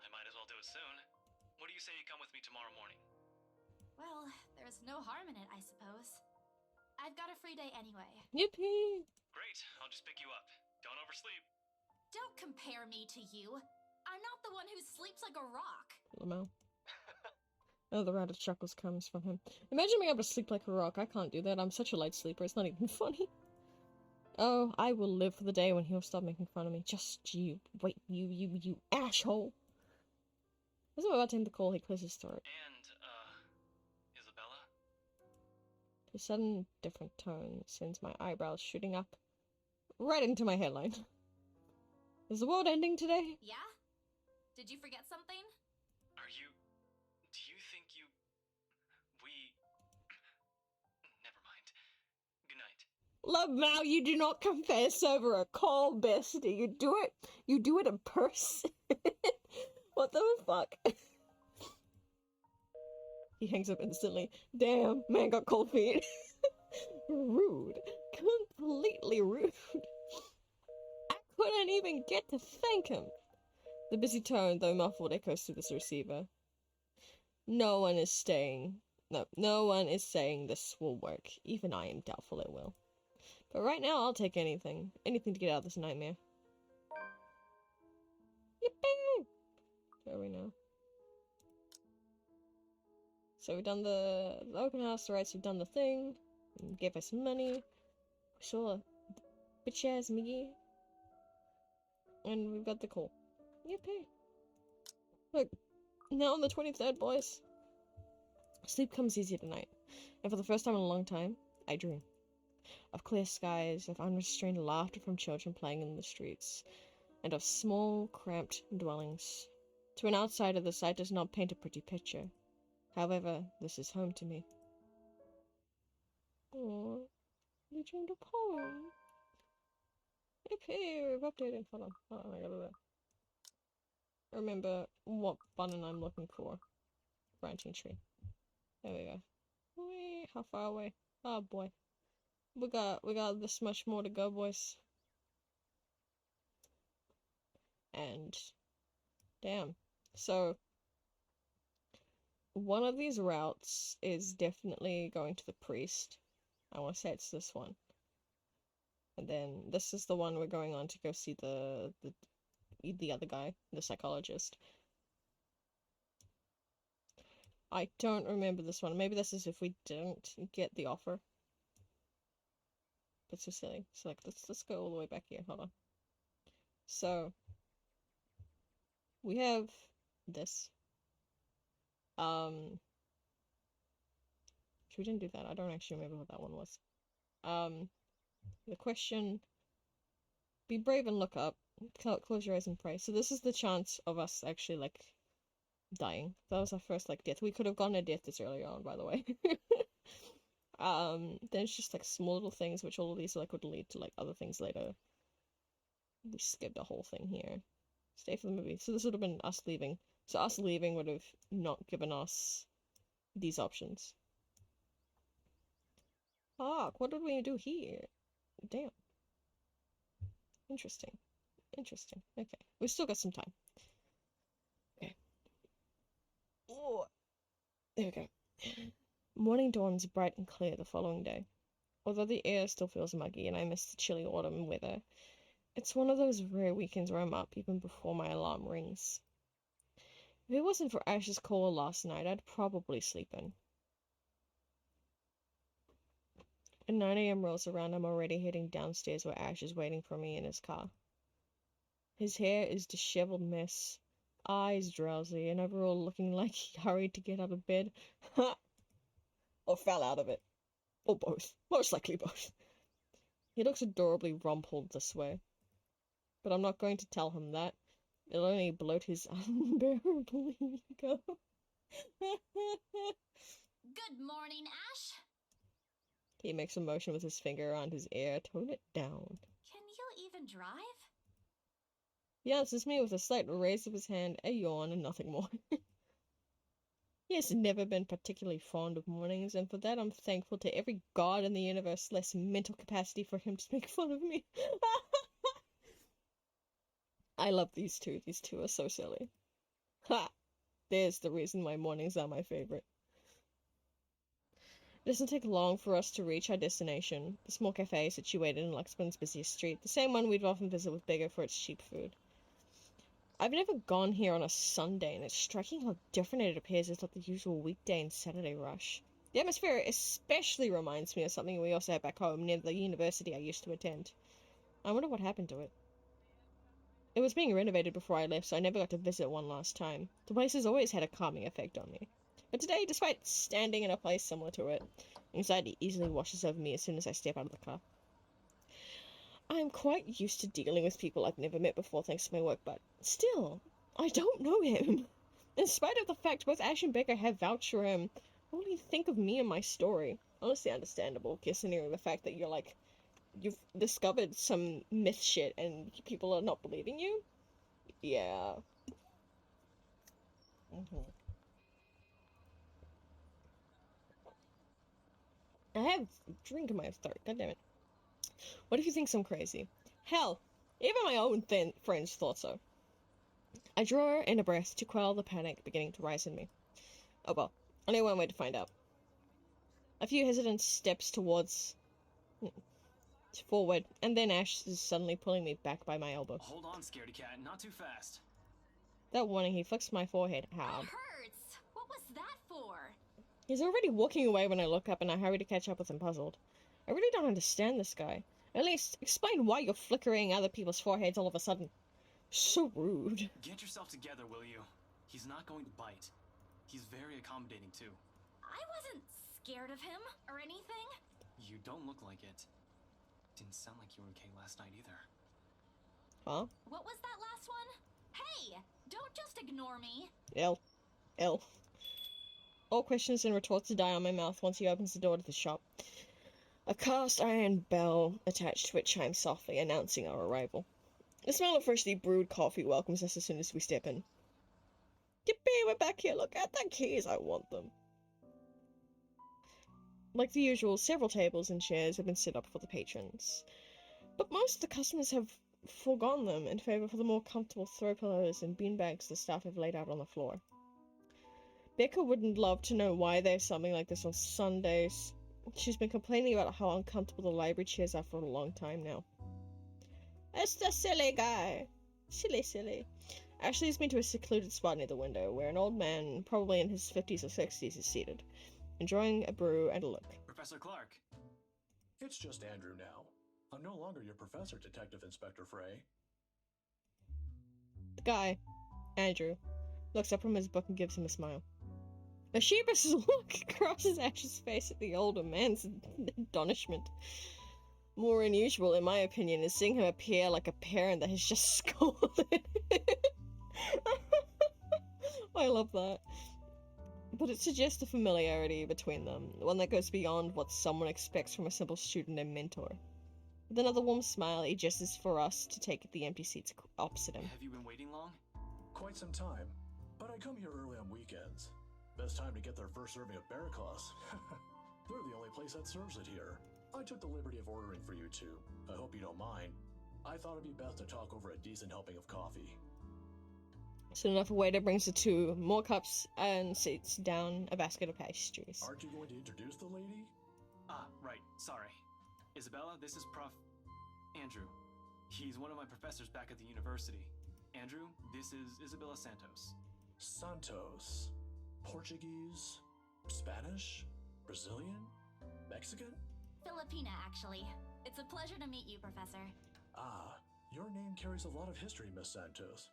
I might as well do it soon. What do you say you come with me tomorrow morning? Well, there's no harm in it, I suppose. I've got a free day anyway. Yippee! Great, I'll just pick you up. Don't oversleep. Don't compare me to you. I'm not the one who sleeps like a rock. Lamau. Another round of chuckles comes from him. Imagine being able to sleep like a rock. I can't do that. I'm such a light sleeper. It's not even funny. Oh, I will live for the day when he'll stop making fun of me. Just you. Wait, you asshole. As I'm about to end the call, he clears his throat. And, Isabella? A sudden different tone sends my eyebrows shooting up right into my headline. Is the world ending today? Yeah? Did you forget something? Do you think you... Never mind. Good night. Love Mal, you do not confess over a call, bestie. You do it in person. What the fuck? He hangs up instantly. Damn, man got cold feet. Rude. Completely rude. I couldn't even get to thank him. The busy tone, though muffled, echoes through this receiver. No one is saying this will work. Even I am doubtful it will. But right now, I'll take anything. Anything to get out of this nightmare. Yippee! Where are we now? So we've done the open house rights, we've done the thing. Gave us money. We saw a bitch-ass Miggy. And we've got the call. Yippee. Look, now on the 23rd, boys. Sleep comes easy tonight. And for the first time in a long time, I dream. Of clear skies, of unrestrained laughter from children playing in the streets, and of small, cramped dwellings. To an outsider, the sight does not paint a pretty picture. However, this is home to me. Aww, you dreamed a poem. Yippee, we've updated. Hold on, I gotta look. Remember what button I'm looking for. Branching tree. There we go. away? How far away? Oh boy. We got this much more to go, boys. And damn. So one of these routes is definitely going to the priest. I want to say it's this one. And then this is the one we're going on to go see the other guy, the psychologist. I don't remember this one. Maybe this is if we don't get the offer. But so silly. So like let's go all the way back here. Hold on. So we have this. We didn't do that. I don't actually remember what that one was. The question, be brave and look up. Close your eyes and pray. So this is the chance of us actually like dying. That was our first like death. We could have gone to death this earlier on, by the way. Then it's just like small little things, which all of these like would lead to like other things later. We skipped a whole thing here. Stay for the movie. So this would have been us leaving. So us leaving would have not given us these options. Fuck, what did we do here? Damn. Interesting. Interesting. Okay. We've still got some time. Okay. Oh. There we go. Morning dawns bright and clear the following day. Although the air still feels muggy and I miss the chilly autumn weather, it's one of those rare weekends where I'm up even before my alarm rings. If it wasn't for Ash's call last night, I'd probably sleep in. When 9 a.m. rolls around, I'm already heading downstairs where Ash is waiting for me in his car. His hair is disheveled mess, eyes drowsy, and overall looking like he hurried to get out of bed. Or fell out of it. Or both. Most likely both. He looks adorably rumpled this way. But I'm not going to tell him that. It'll only bloat his unbearable ego. Good morning, Ash. He makes a motion with his finger around his ear. Tone it down. Can you even drive? He answers me with a slight raise of his hand, a yawn, and nothing more. He has never been particularly fond of mornings, and for that I'm thankful to every god in the universe less mental capacity for him to make fun of me. I love these two. These two are so silly. Ha! There's the reason why mornings are my favorite. It doesn't take long for us to reach our destination, the small cafe situated in Luxburg's busiest street, the same one we'd often visit with Bigger for its cheap food. I've never gone here on a Sunday, and it's striking how different it appears as like the usual weekday and Saturday rush. The atmosphere especially reminds me of something we also had back home near the university I used to attend. I wonder what happened to it. It was being renovated before I left, so I never got to visit one last time. The place has always had a calming effect on me. But today, despite standing in a place similar to it, anxiety easily washes over me as soon as I step out of the car. I am quite used to dealing with people I've never met before thanks to my work, but still, I don't know him. In spite of the fact both Ash and Becca have vouched for him, what do you think of me and my story? Honestly understandable, considering the fact that you've discovered some myth shit and people are not believing you? Yeah. I have a drink in my throat, goddammit. What if you think I'm crazy? Hell, even my own friends thought so. I draw in a breath to quell the panic beginning to rise in me. Oh well, only one way to find out. A few hesitant steps forward, and then Ash is suddenly pulling me back by my elbow. Hold on, scaredy cat, not too fast. That warning, he flicks my forehead hard. It hurts. What was that for? He's already walking away when I look up, and I hurry to catch up with him, puzzled. I really don't understand this guy. At least, explain why you're flickering other people's foreheads all of a sudden. So rude. Get yourself together, will you? He's not going to bite. He's very accommodating, too. I wasn't scared of him or anything. You don't look like it. Didn't sound like you were okay last night either. Huh? What was that last one? Hey, don't just ignore me. L. All questions and retorts die on my mouth once he opens the door to the shop. A cast iron bell attached to it chimes softly, announcing our arrival. The smell of freshly brewed coffee welcomes us as soon as we step in. Yippee, we're back here. Look at the keys. I want them. Like the usual, several tables and chairs have been set up for the patrons, but most of the customers have foregone them in favor for the more comfortable throw pillows and beanbags the staff have laid out on the floor. Becca wouldn't love to know why there's something like this on Sundays. She's been complaining about how uncomfortable the library chairs are for a long time now. It's the silly guy. Silly. Ashley's been to a secluded spot near the window, where an old man, probably in his 50s or 60s, is seated, enjoying a brew and a look. Professor Clark. It's just Andrew now. I'm no longer your professor, Detective Inspector Frey. The guy, Andrew, looks up from his book and gives him a smile. A sheepish look crosses Ash's face at the older man's astonishment. More unusual, in my opinion, is seeing him appear like a parent that has just scolded. I love that. But it suggests a familiarity between them, one that goes beyond what someone expects from a simple student and mentor. With another warm smile, he gestures for us to take the empty seats opposite him. Have you been waiting long? Quite some time, but I come here early on weekends. Best time to get their first serving of Barracloss. They're the only place that serves it here. I took the liberty of ordering for you two. I hope you don't mind. I thought it'd be best to talk over a decent helping of coffee. Soon enough, a waiter brings the two more cups and sets down a basket of pastries. Aren't you going to introduce the lady? Ah, right. Sorry. Isabella, this is Prof. Andrew. He's one of my professors back at the university. Andrew, this is Isabella Santos. Santos. Portuguese? Spanish? Brazilian? Mexican? Filipina, actually. It's a pleasure to meet you, Professor. Ah, your name carries a lot of history, Miss Santos.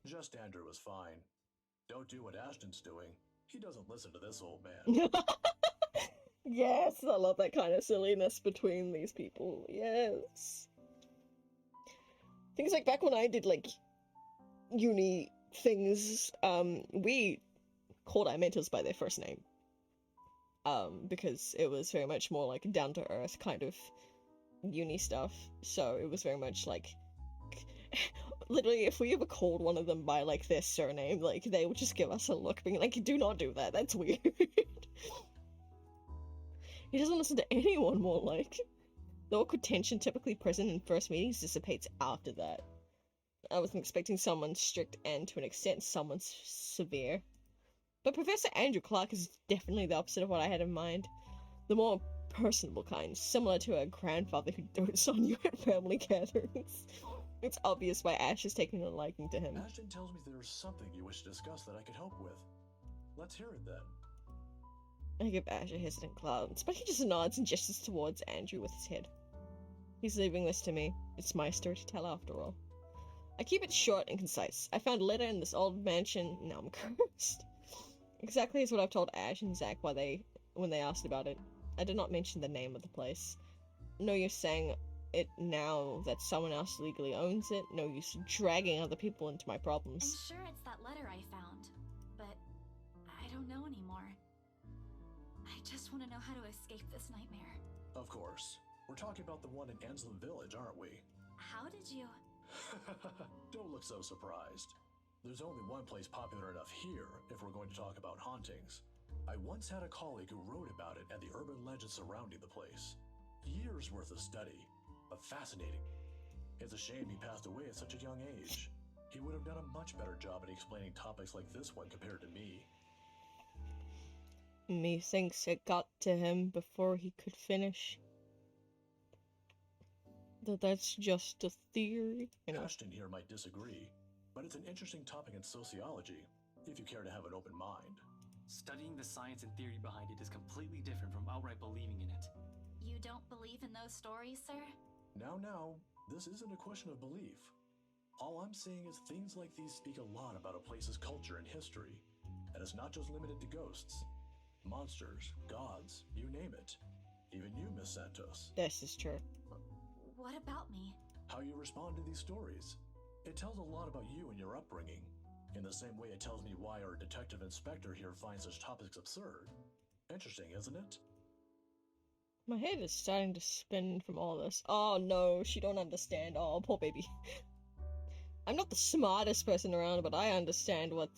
Just Andrew is fine. Don't do what Ashton's doing. He doesn't listen to this old man. Yes, I love that kind of silliness between these people. Yes. Things like back when I did, like, uni things, we called our mentors by their first name. Because it was very much more, like, down-to-earth kind of uni stuff. So it was very much, like... Literally, if we ever called one of them by, like, their surname, like, they would just give us a look, being like, do not do that, that's weird. He doesn't listen to anyone more like. The awkward tension typically present in first meetings dissipates after that. I wasn't expecting someone strict and, to an extent, someone severe. But Professor Andrew Clark is definitely the opposite of what I had in mind. The more personable kind, similar to a grandfather who dotes on you at family gatherings. It's obvious why Ash is taking a liking to him. Ashton tells me there's something you wish to discuss that I could help with. Let's hear it then. I give Ash a hesitant glance, but he just nods and gestures towards Andrew with his head. He's leaving this to me. It's my story to tell after all. I keep it short and concise. I found a letter in this old mansion. Now I'm cursed. Exactly as what I've told Ash and Zach when they asked about it. I did not mention the name of the place. No use saying it now that someone else legally owns it. No use dragging other people into my problems. I'm sure it's that letter I found, but I don't know anymore. I just want to know how to escape this nightmare. Of course. We're talking about the one in Anslem Village, aren't we? How did you... Don't look so surprised. There's only one place popular enough here if we're going to talk about hauntings. I once had a colleague who wrote about it and the urban legends surrounding the place. Years worth of study, but fascinating. It's a shame he passed away at such a young age. He would have done a much better job at explaining topics like this one compared to me. Methinks it got to him before he could finish. That's just a theory. Ashton here might disagree, but it's an interesting topic in sociology, if you care to have an open mind. Studying the science and theory behind it is completely different from outright believing in it. You don't believe in those stories, sir? Now, this isn't a question of belief. All I'm saying is things like these speak a lot about a place's culture and history, and it's not just limited to ghosts. Monsters, gods, you name it. Even you, Miss Santos. This is true. What about me? How you respond to these stories. It tells a lot about you and your upbringing, in the same way it tells me why our detective inspector here finds such topics absurd. Interesting, isn't it? My head is starting to spin from all this. Oh no, she don't understand. Oh, poor baby. I'm not the smartest person around, but I understand what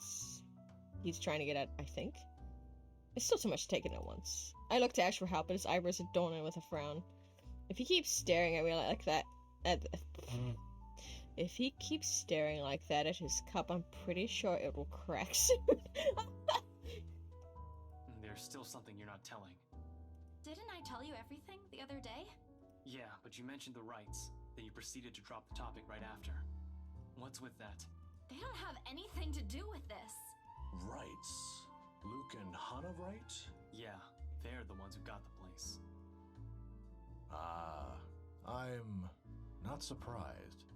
he's trying to get at, I think. It's still too much to take in at once. I looked to Ash for help, but his eyebrows adorned with a frown. If he keeps staring at me like that, if he keeps staring like that at his cup, I'm pretty sure it will crack soon. There's still something you're not telling. Didn't I tell you everything the other day? Yeah, but you mentioned the rights. Then you proceeded to drop the topic right after. What's with that? They don't have anything to do with this. Rights. Luke and Hannah, right? Yeah, they're the ones who got the place. Ah, I'm not surprised.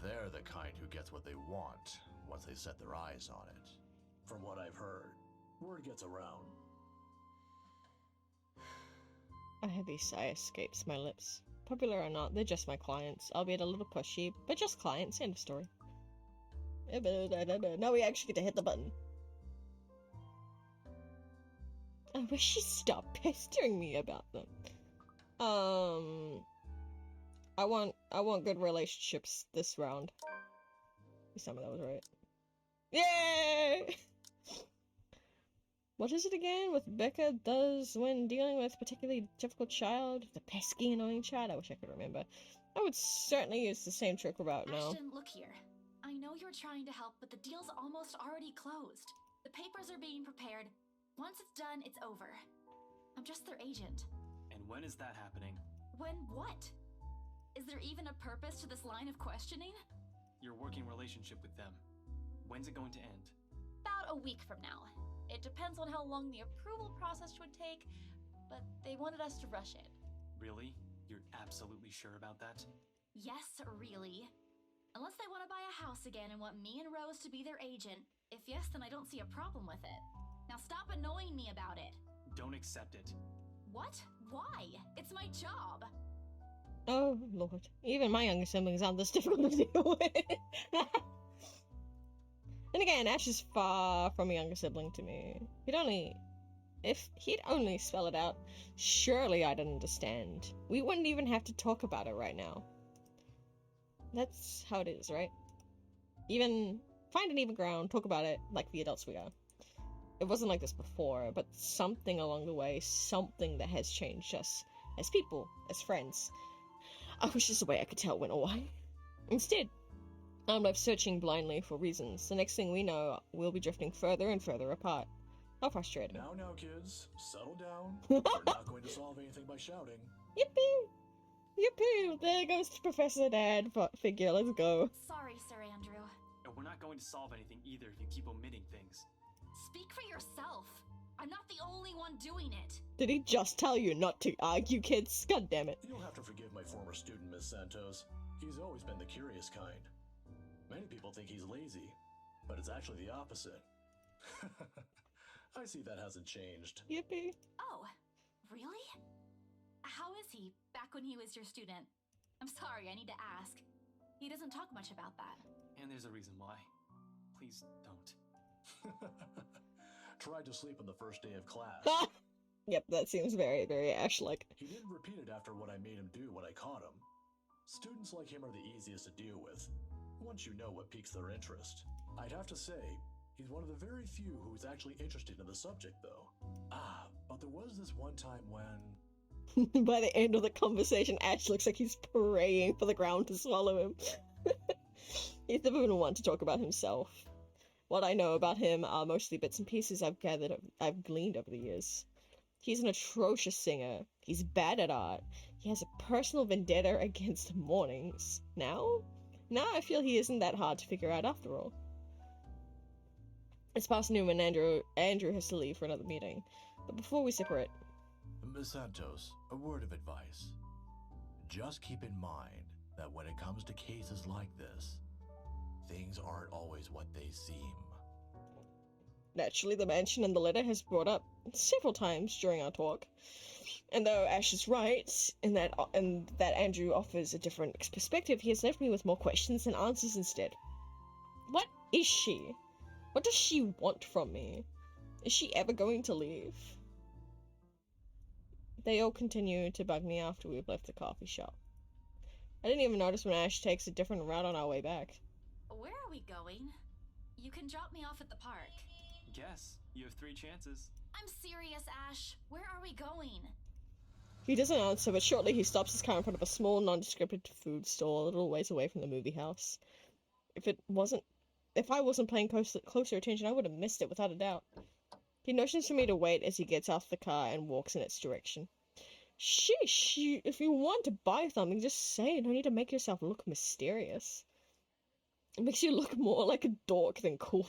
They're the kind who gets what they want once they set their eyes on it. From what I've heard, word gets around. A heavy sigh escapes my lips. Popular or not, they're just my clients, albeit a little pushy, but just clients, end of story. Now we actually get to hit the button. I wish she'd stop pestering me about them. I want good relationships this round. Some of that was right. Yay! What is it again with Becca does when dealing with a particularly difficult child? The pesky, annoying child? I wish I could remember. I would certainly use the same trick about now. Ashton, look here. I know you're trying to help, but the deal's almost already closed. The papers are being prepared. Once it's done, it's over. I'm just their agent. And when is that happening? When what? Is there even a purpose to this line of questioning? Your working relationship with them. When's it going to end? About a week from now. It depends on how long the approval process would take, but they wanted us to rush it. Really? You're absolutely sure about that? Yes, really. Unless they want to buy a house again and want me and Rose to be their agent. If yes, then I don't see a problem with it. Now stop annoying me about it. Don't accept it. What? Why? It's my job. Oh, Lord. Even my younger siblings aren't this difficult to deal with. And again, Ash is far from a younger sibling to me. If he'd only spell it out, surely I'd understand. We wouldn't even have to talk about it right now. That's how it is, right? Find an even ground, talk about it like the adults we are. It wasn't like this before, but something along the way, something that has changed us as people, as friends. I wish there's a way I could tell when or why. Instead, I'm left searching blindly for reasons. The next thing we know, we'll be drifting further and further apart. How frustrating. Now, kids, settle down. We're not going to solve anything by shouting. Yippee! Yippee! There goes Professor Dad figure, let's go. Sorry, Sir Andrew. And we're not going to solve anything either if you keep omitting things. Speak for yourself. I'm not the only one doing it. Did he just tell you not to argue, kids? God damn it. You'll have to forgive my former student, Miss Santos. He's always been the curious kind. Many people think he's lazy, but it's actually the opposite. I see that hasn't changed. Yippee. Oh, really? How is he back when he was your student? I'm sorry, I need to ask. He doesn't talk much about that. And there's a reason why. Please don't. Tried to sleep on the first day of class. Yep, that seems very, very Ash-like. He didn't repeat it after what I made him do when I caught him. Students like him are the easiest to deal with, once you know what piques their interest. I'd have to say, he's one of the very few who's actually interested in the subject, though. But there was this one time when... By the end of the conversation, Ash looks like he's praying for the ground to swallow him. He's never been one to talk about himself. What I know about him are mostly bits and pieces I've gleaned over the years. He's an atrocious singer. He's bad at art. He has a personal vendetta against mornings. Now I feel he isn't that hard to figure out after all. It's past noon when Andrew has to leave for another meeting. But before we separate... Miss Santos, a word of advice. Just keep in mind that when it comes to cases like this, things aren't always what they seem. Naturally, the mention in the letter has brought up several times during our talk. And though Ash is right in that Andrew offers a different perspective, he has left me with more questions than answers instead. What is she? What does she want from me? Is she ever going to leave? They all continue to bug me after we've left the coffee shop. I didn't even notice when Ash takes a different route on our way back. Where are we going? You can drop me off at the park. Guess. You have 3 chances. I'm serious, Ash. Where are we going? He doesn't answer, but shortly he stops his car in front of a small, nondescript food store a little ways away from the movie house. If I wasn't paying closer attention, I would have missed it without a doubt. He motions for me to wait as he gets out the car and walks in its direction. Sheesh, if you want to buy something, just say it. No need to make yourself look mysterious. It makes you look more like a dork than cool.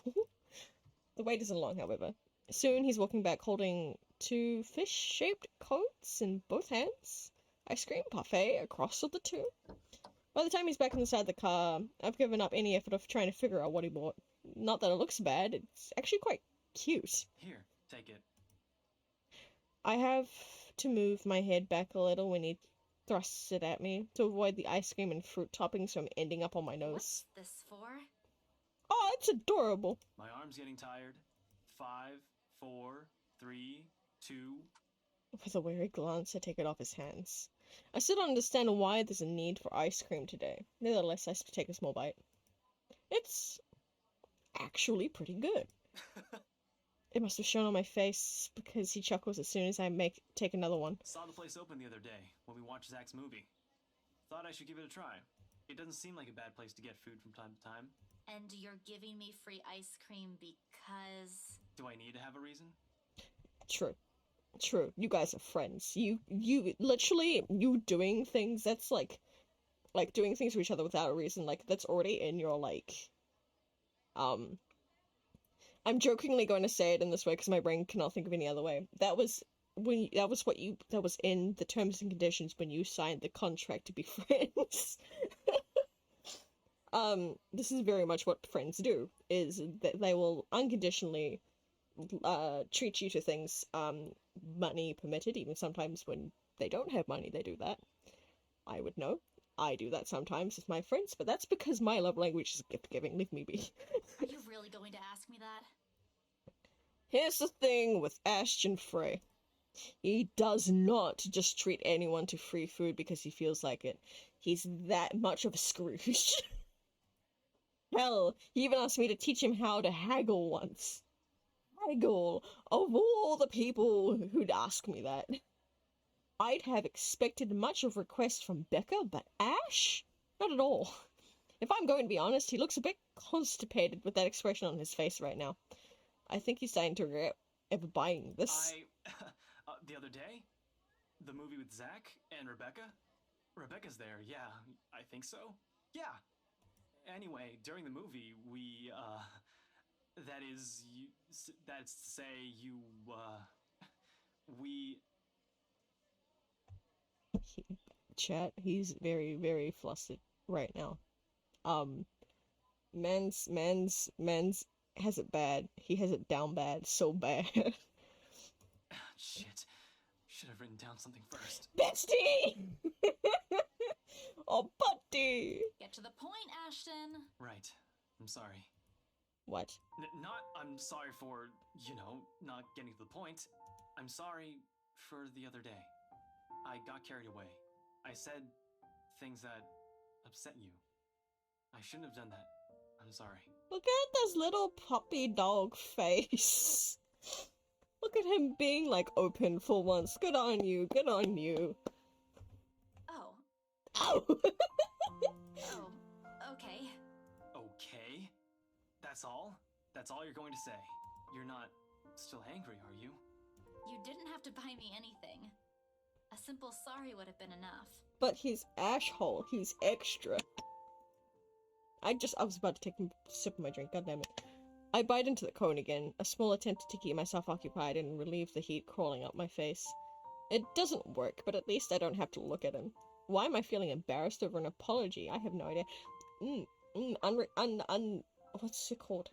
The wait isn't long, however. Soon he's walking back holding 2 fish-shaped coats in both hands. Ice cream parfait across the two. By the time he's back inside the car, I've given up any effort of trying to figure out what he bought. Not that it looks bad, it's actually quite cute. Here, take it. I have to move my head back a little when he thrusts it at me to avoid the ice cream and fruit toppings from ending up on my nose. What's this for? Oh, it's adorable. My arm's getting tired. 5, 4, 3, 2. With a wary glance, I take it off his hands. I still don't understand why there's a need for ice cream today. Nevertheless, I take a small bite. It's actually pretty good. It must have shown on my face because he chuckles as soon as I take another one. Saw the place open the other day when we watched Zach's movie. Thought I should give it a try. It doesn't seem like a bad place to get food from time to time. And you're giving me free ice cream because... Do I need to have a reason? True. You guys are friends. You literally, you doing things, that's like doing things for each other without a reason, like, that's already in your, like, I'm jokingly going to say it in this way because my brain cannot think of any other way. That was in the terms and conditions when you signed the contract to be friends. This is very much what friends do, is that they will unconditionally treat you to things, money permitted, even sometimes when they don't have money they do that. I would know. I do that sometimes with my friends, but that's because my love language is gift giving. Leave me be. Are you really going to ask me that? Here's the thing with Ashton Frey. He does not just treat anyone to free food because he feels like it. He's that much of a Scrooge. Hell, he even asked me to teach him how to haggle once. Haggle! Of all the people who'd ask me that. I'd have expected much of a request from Becca, but Ash? Not at all. If I'm going to be honest, he looks a bit constipated with that expression on his face right now. I think he's starting to regret ever buying this. The other day? The movie with Zach and Rebecca? Rebecca's there, yeah, I think so. Yeah. Anyway, during the movie, we, that's to say, we... Chat, he's very, very flustered right now. Men's has it bad. He has it down bad, so bad. Shit. Should have written down something first. Bestie! Oh, buddy! Get to the point, Ashton. Right. I'm sorry. What? Not I'm sorry for, not getting to the point. I'm sorry for the other day. I got carried away. I said things that upset you. I shouldn't have done that. I'm sorry. Look at this little puppy dog face. Look at him being, like, open for once. Good on you, good on you. Oh. Ow! Oh. Okay. Okay? That's all? That's all you're going to say? You're not still angry, are you? You didn't have to buy me anything. A simple sorry would have been enough. But he's ashhole. He's extra. I was about to take a sip of my drink, goddammit. I bite into the cone again, a small attempt to keep myself occupied and relieve the heat crawling up my face. It doesn't work, but at least I don't have to look at him. Why am I feeling embarrassed over an apology? I have no idea. What's it called?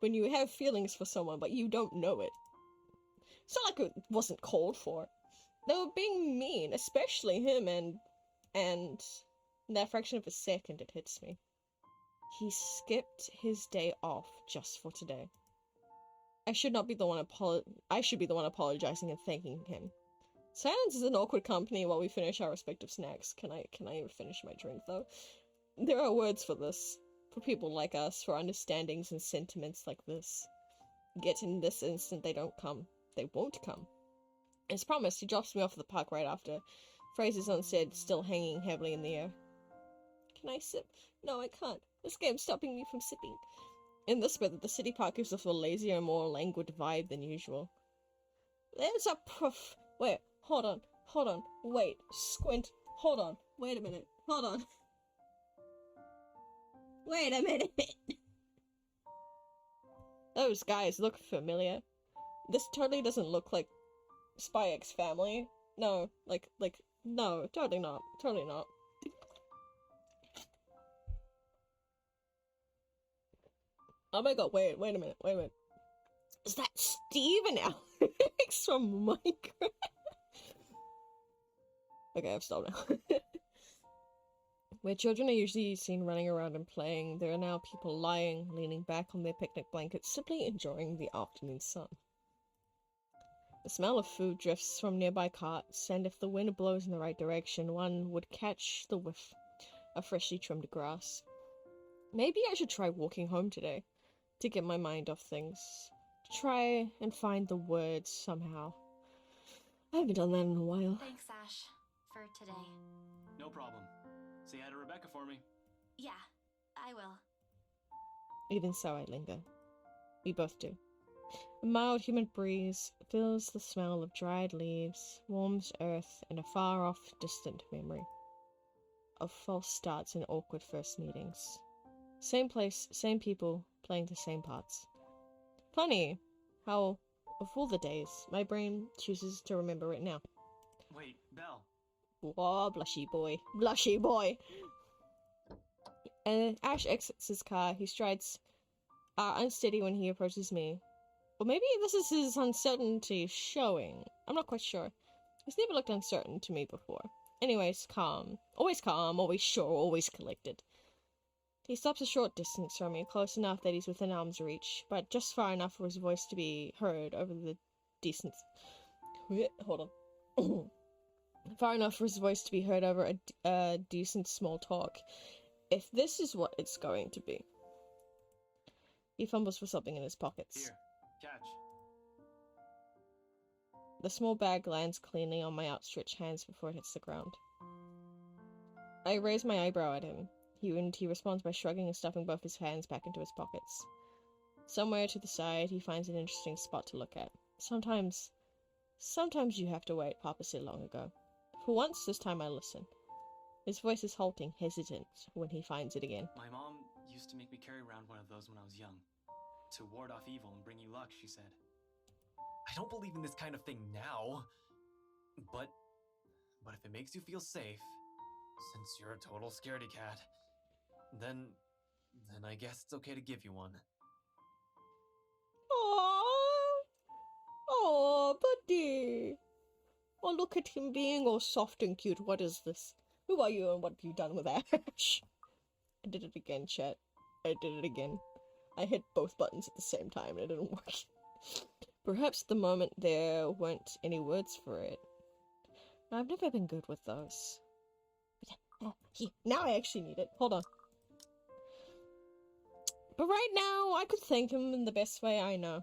When you have feelings for someone, but you don't know it. It's not like it wasn't called for. They were being mean, especially him, and in that fraction of a second it hits me. He skipped his day off just for today. I should be the one apologizing and thanking him. Silence is an awkward company while we finish our respective snacks. Can I finish my drink though? There are words for this. For people like us, for understandings and sentiments like this. Yet in this instant they don't come. They won't come. As promised, he drops me off at the park right after. Phrases unsaid, still hanging heavily in the air. Can I sip? No, I can't. This game's stopping me from sipping. In this weather, the city park gives off a lazier, more languid vibe than usual. There's a proof. Wait, hold on. Wait, squint. Hold on. Wait a minute. Hold on. Wait a minute. Those guys look familiar. This totally doesn't look like Spy X Family. No, no, totally not. Totally not. Oh my god, wait a minute. Is that Steve and Alex from Minecraft? Okay, I've stopped now. Where children are usually seen running around and playing, there are now people lying, leaning back on their picnic blankets, simply enjoying the afternoon sun. The smell of food drifts from nearby carts, and if the wind blows in the right direction, one would catch the whiff of freshly trimmed grass. Maybe I should try walking home today, to get my mind off things. To try and find the words somehow. I haven't done that in a while. Thanks, Ash, for today. No problem. Say hi to Rebecca for me. Yeah, I will. Even so, I linger. We both do. A mild humid breeze fills the smell of dried leaves, warms earth, and a far-off, distant memory of false starts and awkward first meetings. Same place, same people, playing the same parts. Funny how, of all the days, my brain chooses to remember it now. Wait, Belle. Whoa, blushy boy. Blushy boy! Ash exits his car. He strides unsteady when he approaches me. Or maybe this is his uncertainty showing. I'm not quite sure. He's never looked uncertain to me before. Anyways, calm, always sure, always collected. He stops a short distance from me, close enough that he's within arm's reach, but just far enough for his voice to be heard over the decent... Hold on. Far enough for his voice to be heard over a decent small talk. If this is what it's going to be. He fumbles for something in his pockets. Here, catch. The small bag lands cleanly on my outstretched hands before it hits the ground. I raise my eyebrow at him. He responds by shrugging and stuffing both his hands back into his pockets. Somewhere to the side, he finds an interesting spot to look at. Sometimes you have to wait, Papa said long ago. For once, this time I listen. His voice is halting, hesitant, when he finds it again. My mom used to make me carry around one of those when I was young. To ward off evil and bring you luck, she said. I don't believe in this kind of thing now. But if it makes you feel safe, since you're a total scaredy cat, then I guess it's okay to give you one. Aww, buddy. Oh, look at him being all soft and cute. What is this? Who are you and what have you done with Ash? I did it again, chat. I did it again. I hit both buttons at the same time and it didn't work. Perhaps at the moment there weren't any words for it. I've never been good with those. Now I actually need it. Hold on. But right now, I could thank him in the best way I know.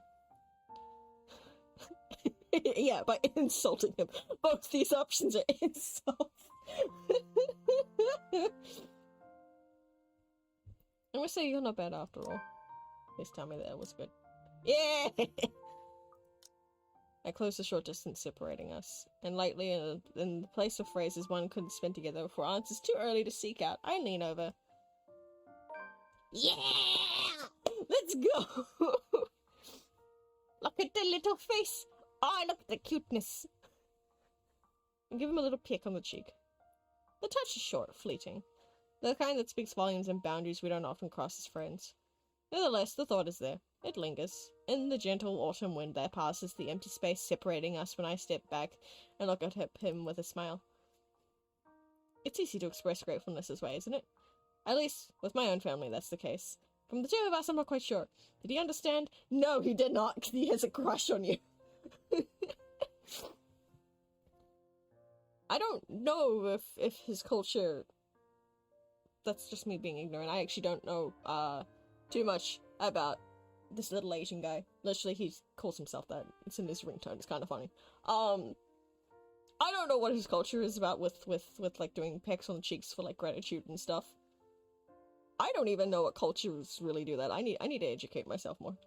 Yeah, by insulting him. Both these options are insults. I'm gonna say you're not bad after all. Please tell me that was good. Yeah! I close the short distance separating us, and lightly in the place of phrases one couldn't spend together for answers too early to seek out, I lean over. Yeah! Let's go! Look at the little face! Oh, look at the cuteness! And give him a little peck on the cheek. The touch is short, fleeting. The kind that speaks volumes and boundaries we don't often cross as friends. Nevertheless, the thought is there. It lingers. In the gentle autumn wind that passes the empty space separating us when I step back and look at him with a smile. It's easy to express gratefulness this way, isn't it? At least, with my own family, that's the case. From the two of us, I'm not quite sure. Did he understand? No, he did not, because he has a crush on you. I don't know if his culture... That's just me being ignorant. I actually don't know too much about this little Asian guy. Literally, he calls himself that. It's in his ringtone. It's kind of funny. I don't know what his culture is about with like doing pecks on the cheeks for like gratitude and stuff. I don't even know what cultures really do that. I need to educate myself more.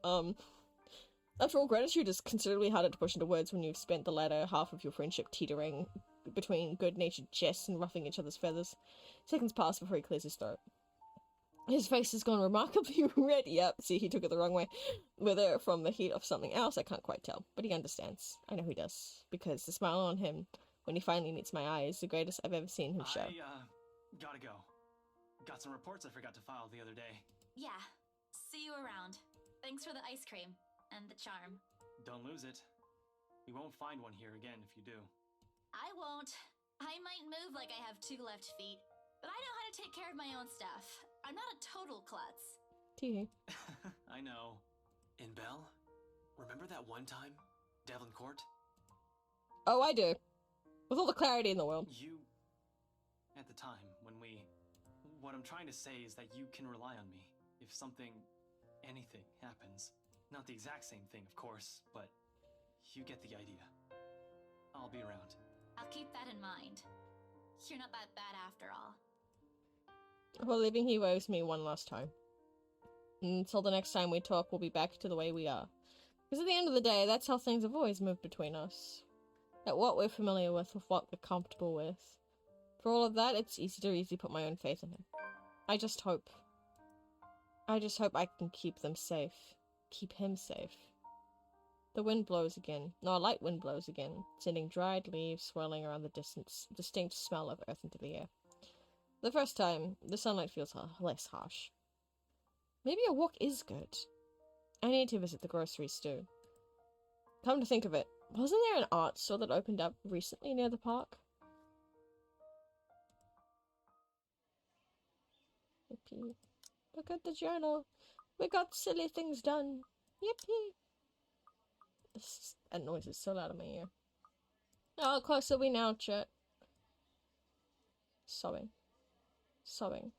After all, gratitude is considerably harder to push into words when you've spent the latter half of your friendship teetering between good-natured jests and ruffling each other's feathers. Seconds pass before he clears his throat. His face has gone remarkably red. Yep, see, he took it the wrong way. Whether from the heat of something else, I can't quite tell. But he understands. I know he does. Because the smile on him, when he finally meets my eye, is the greatest I've ever seen him show. Gotta go. Got some reports I forgot to file the other day. Yeah. See you around. Thanks for the ice cream. And the charm. Don't lose it. We won't find one here again if you do. I won't. I might move like I have 2 left feet, but I know how to take care of my own stuff. I'm not a total klutz. Tee. I know. In Belle, remember that one time? Devlin Court? Oh, I do. With all the clarity in the world. You... At the time, when we... What I'm trying to say is that you can rely on me. If something... anything happens. Not the exact same thing, of course, but... you get the idea. I'll be around. I'll keep that in mind. You're not that bad after all. Before leaving, he waves me one last time. Until the next time we talk, we'll be back to the way we are. Because at the end of the day, that's how things have always moved between us. At what we're familiar with what we're comfortable with. For all of that, it's easy to put my own faith in him. I just hope I can keep them safe. Keep him safe. The wind blows again. No, a light wind blows again, sending dried leaves swirling around the distinct smell of earth into the air. The first time, the sunlight feels less harsh. Maybe a walk is good. I need to visit the grocery too. Come to think of it, wasn't there an art store that opened up recently near the park? Yippee. Look at the journal. We got silly things done. Yippee. That noise is so loud in my ear. How close are we now, chat? Sobbing. Sobbing.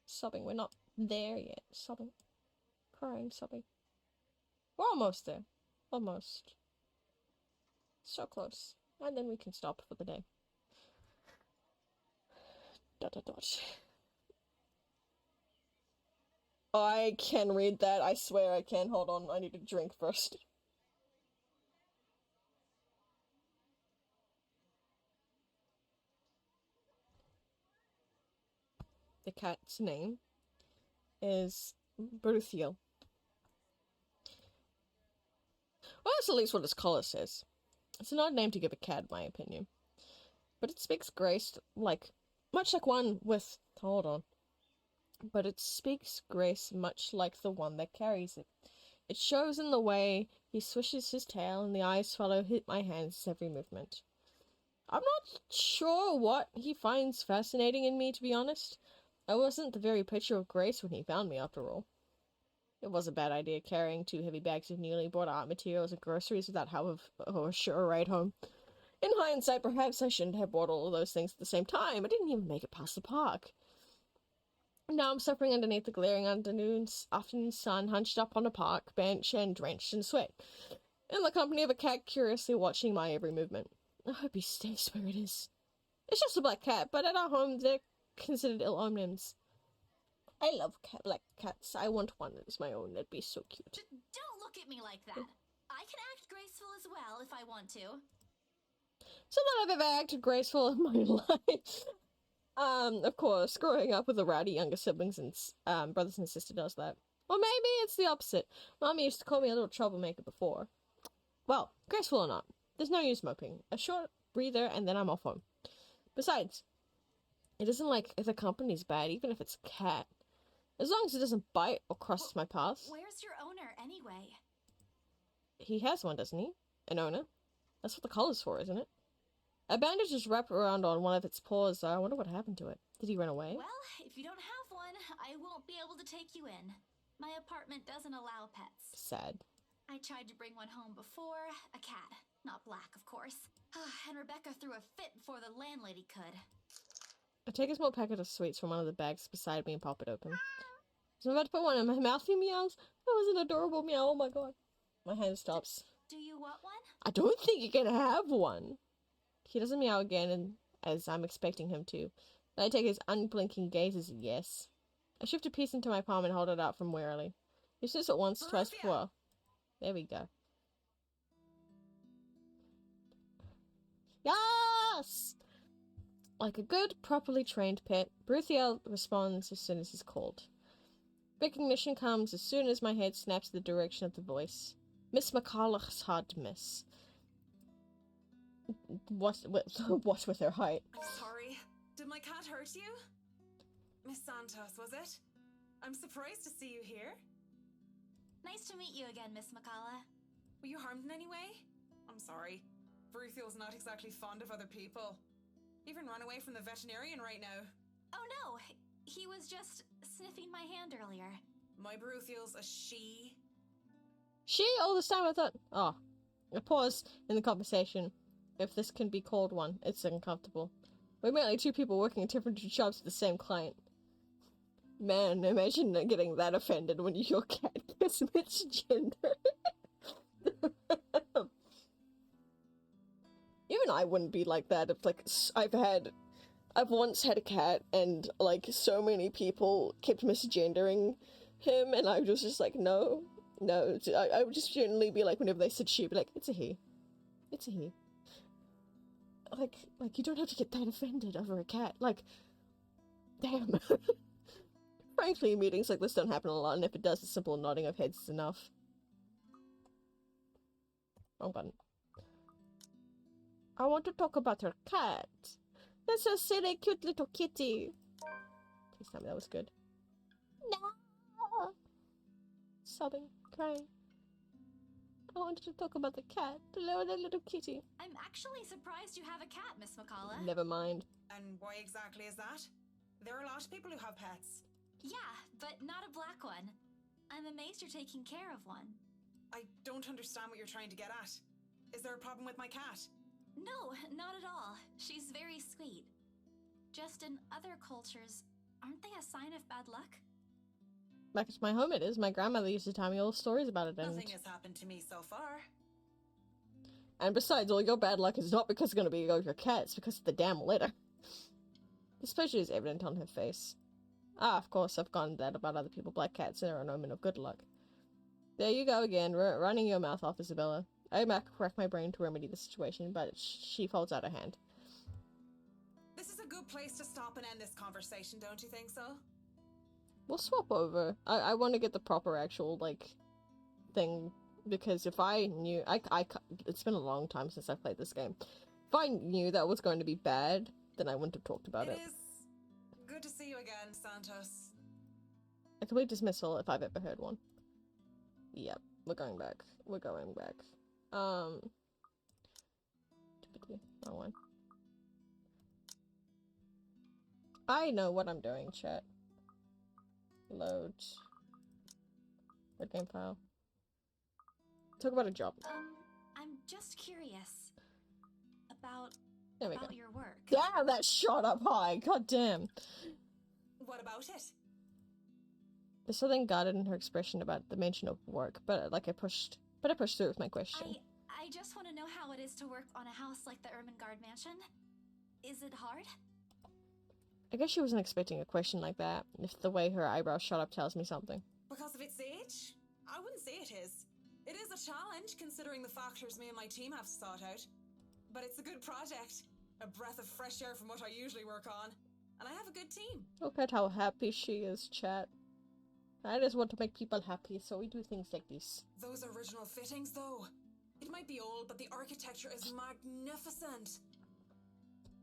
Sobbing. We're not there yet. Sobbing. Crying, sobbing. We're almost there. Almost. So close. And then we can stop for the day. Dot dot dot. I can read that. I swear I can. Hold on. I need to drink first. The cat's name is Bruthiel. Well, that's at least what its collar says. It's an odd name to give a cat, in my opinion. But it speaks grace, much like one with... Hold on. But it speaks grace much like the one that carries it. It shows in the way he swishes his tail and the eyes follow my hands' every movement. I'm not sure what he finds fascinating in me, to be honest. I wasn't the very picture of grace when he found me, after all. It was a bad idea carrying 2 heavy bags of newly bought art materials and groceries without help of a sure ride home. In hindsight, perhaps I shouldn't have bought all of those things at the same time. I didn't even make it past the park. Now I'm suffering underneath the glaring afternoon sun, hunched up on a park bench and drenched in sweat, in the company of a cat curiously watching my every movement. I hope he stays where it is. It's just a black cat, but at our home they're considered ill omens. I love black cats. I want one as my own. That'd be so cute. Don't look at me like that. I can act graceful as well if I want to. So that I've ever acted graceful in my life. Of course, growing up with a rowdy younger siblings and brothers and sister does that. Or maybe it's the opposite. Mommy used to call me a little troublemaker before. Well, graceful or not, there's no use moping. A short breather and then I'm off home. Besides, it isn't like if the company's bad, even if it's a cat. As long as it doesn't bite or cross my path. Where's your owner, anyway? He has one, doesn't he? An owner? That's what the collar's for, isn't it? A bandage is wrapped around on one of its paws. I wonder what happened to it. Did he run away? Well, if you don't have one, I won't be able to take you in. My apartment doesn't allow pets. Sad. I tried to bring one home before. A cat. Not black, of course. And Rebecca threw a fit before the landlady could. I take a small packet of sweets from one of the bags beside me and pop it open. So I'm about to put one in my mouth. He meows. That was an adorable meow. Oh my god. My hand stops. Do you want one? I don't think you can have one. He doesn't meow again, and as I'm expecting him to. I take his unblinking gaze as a yes. I shift a piece into my palm and hold it out from warily. He sniffs it once, twice before. There we go. Yes! Like a good, properly trained pet, Bruthiel responds as soon as he's called. Recognition comes as soon as my head snaps the direction of the voice. Miss McCullough's hard to miss. What with her height? I'm sorry. Did my cat hurt you? Miss Santos, was it? I'm surprised to see you here. Nice to meet you again, Miss McCullough. Were you harmed in any way? I'm sorry. Bruthiel's not exactly fond of other people. Even run away from the veterinarian right now. Oh no, he was just sniffing my hand earlier. My Bruthiel's a she. She? All this time I thought... Oh. A pause in the conversation. If this can be called one, it's uncomfortable. We're merely two people working at different jobs with the same client. Man, imagine getting that offended when your cat gets misgendered. Even I wouldn't be like that if, like, I've once had a cat and, like, so many people kept misgendering him and I was just like, no. I would just generally be like, whenever they said she, be like, it's a he. It's a he. Like, you don't have to get that offended over a cat. Like, damn. Frankly, meetings like this don't happen a lot, and if it does, a simple nodding of heads is enough. Wrong button. I want to talk about her cat. That's a silly, cute little kitty. Please tell me that was good. No! Sobbing, crying. I wanted to talk about the cat, the little kitty. I'm actually surprised you have a cat, Miss McCullough. Never mind. And why exactly is that? There are a lot of people who have pets. Yeah, but not a black one. I'm amazed you're taking care of one. I don't understand what you're trying to get at. Is there a problem with my cat? No, not at all. She's very sweet. Just in other cultures, aren't they a sign of bad luck? Back at my home it is. My grandmother used to tell me all stories about it. Nothing has happened to me so far. And besides, all your bad luck is not because it's going to be your cat, it's because of the damn litter. Displeasure is evident on her face. Ah, of course, I've gone that about other people. Black cats are an omen of good luck. There you go again, running your mouth off, Isabella. I crack my brain to remedy the situation, but she folds out her hand. This is a good place to stop and end this conversation, don't you think so? We'll swap over. I want to get the proper actual, like, thing, because if I knew... it's been a long time since I played this game. If I knew that was going to be bad, then I wouldn't have talked about it. It is good to see you again, Santos. A complete dismissal if I've ever heard one. Yep, we're going back. We're going back. Wrong one. I know what I'm doing, chat. Load. What game file? Talk about a job. I'm just curious about There we go. your work. Damn, that shot up high. God damn. What about it? There's something guarded in her expression about the mention of work, but like I pushed through with my question. I just want to know how it is to work on a house like the Ermengarde mansion. Is it hard? I guess she wasn't expecting a question like that, if the way her eyebrows shot up tells me something. Because of its age? I wouldn't say it is. It is a challenge, considering the factors me and my team have to sort out. But it's a good project. A breath of fresh air from what I usually work on. And I have a good team. Look at how happy she is, chat. I just want to make people happy, so we do things like this. Those original fittings, though. It might be old, but the architecture is magnificent.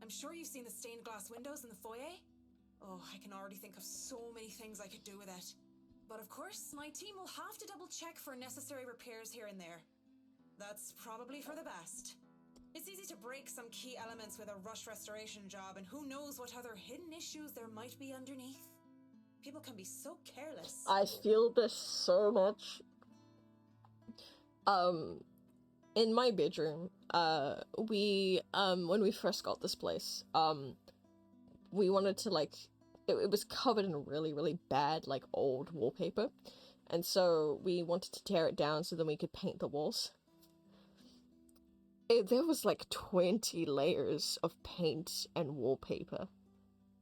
I'm sure you've seen the stained glass windows in the foyer. Oh, I can already think of so many things I could do with it. But of course, my team will have to double check for necessary repairs here and there. That's probably for the best. It's easy to break some key elements with a rush restoration job, and who knows what other hidden issues there might be underneath. People can be so careless. I feel this so much. In my bedroom, we, when we first got this place, we wanted to, like, it was covered in really, really bad, like, old wallpaper, and so we wanted to tear it down so then we could paint the walls. There was like 20 layers of paint and wallpaper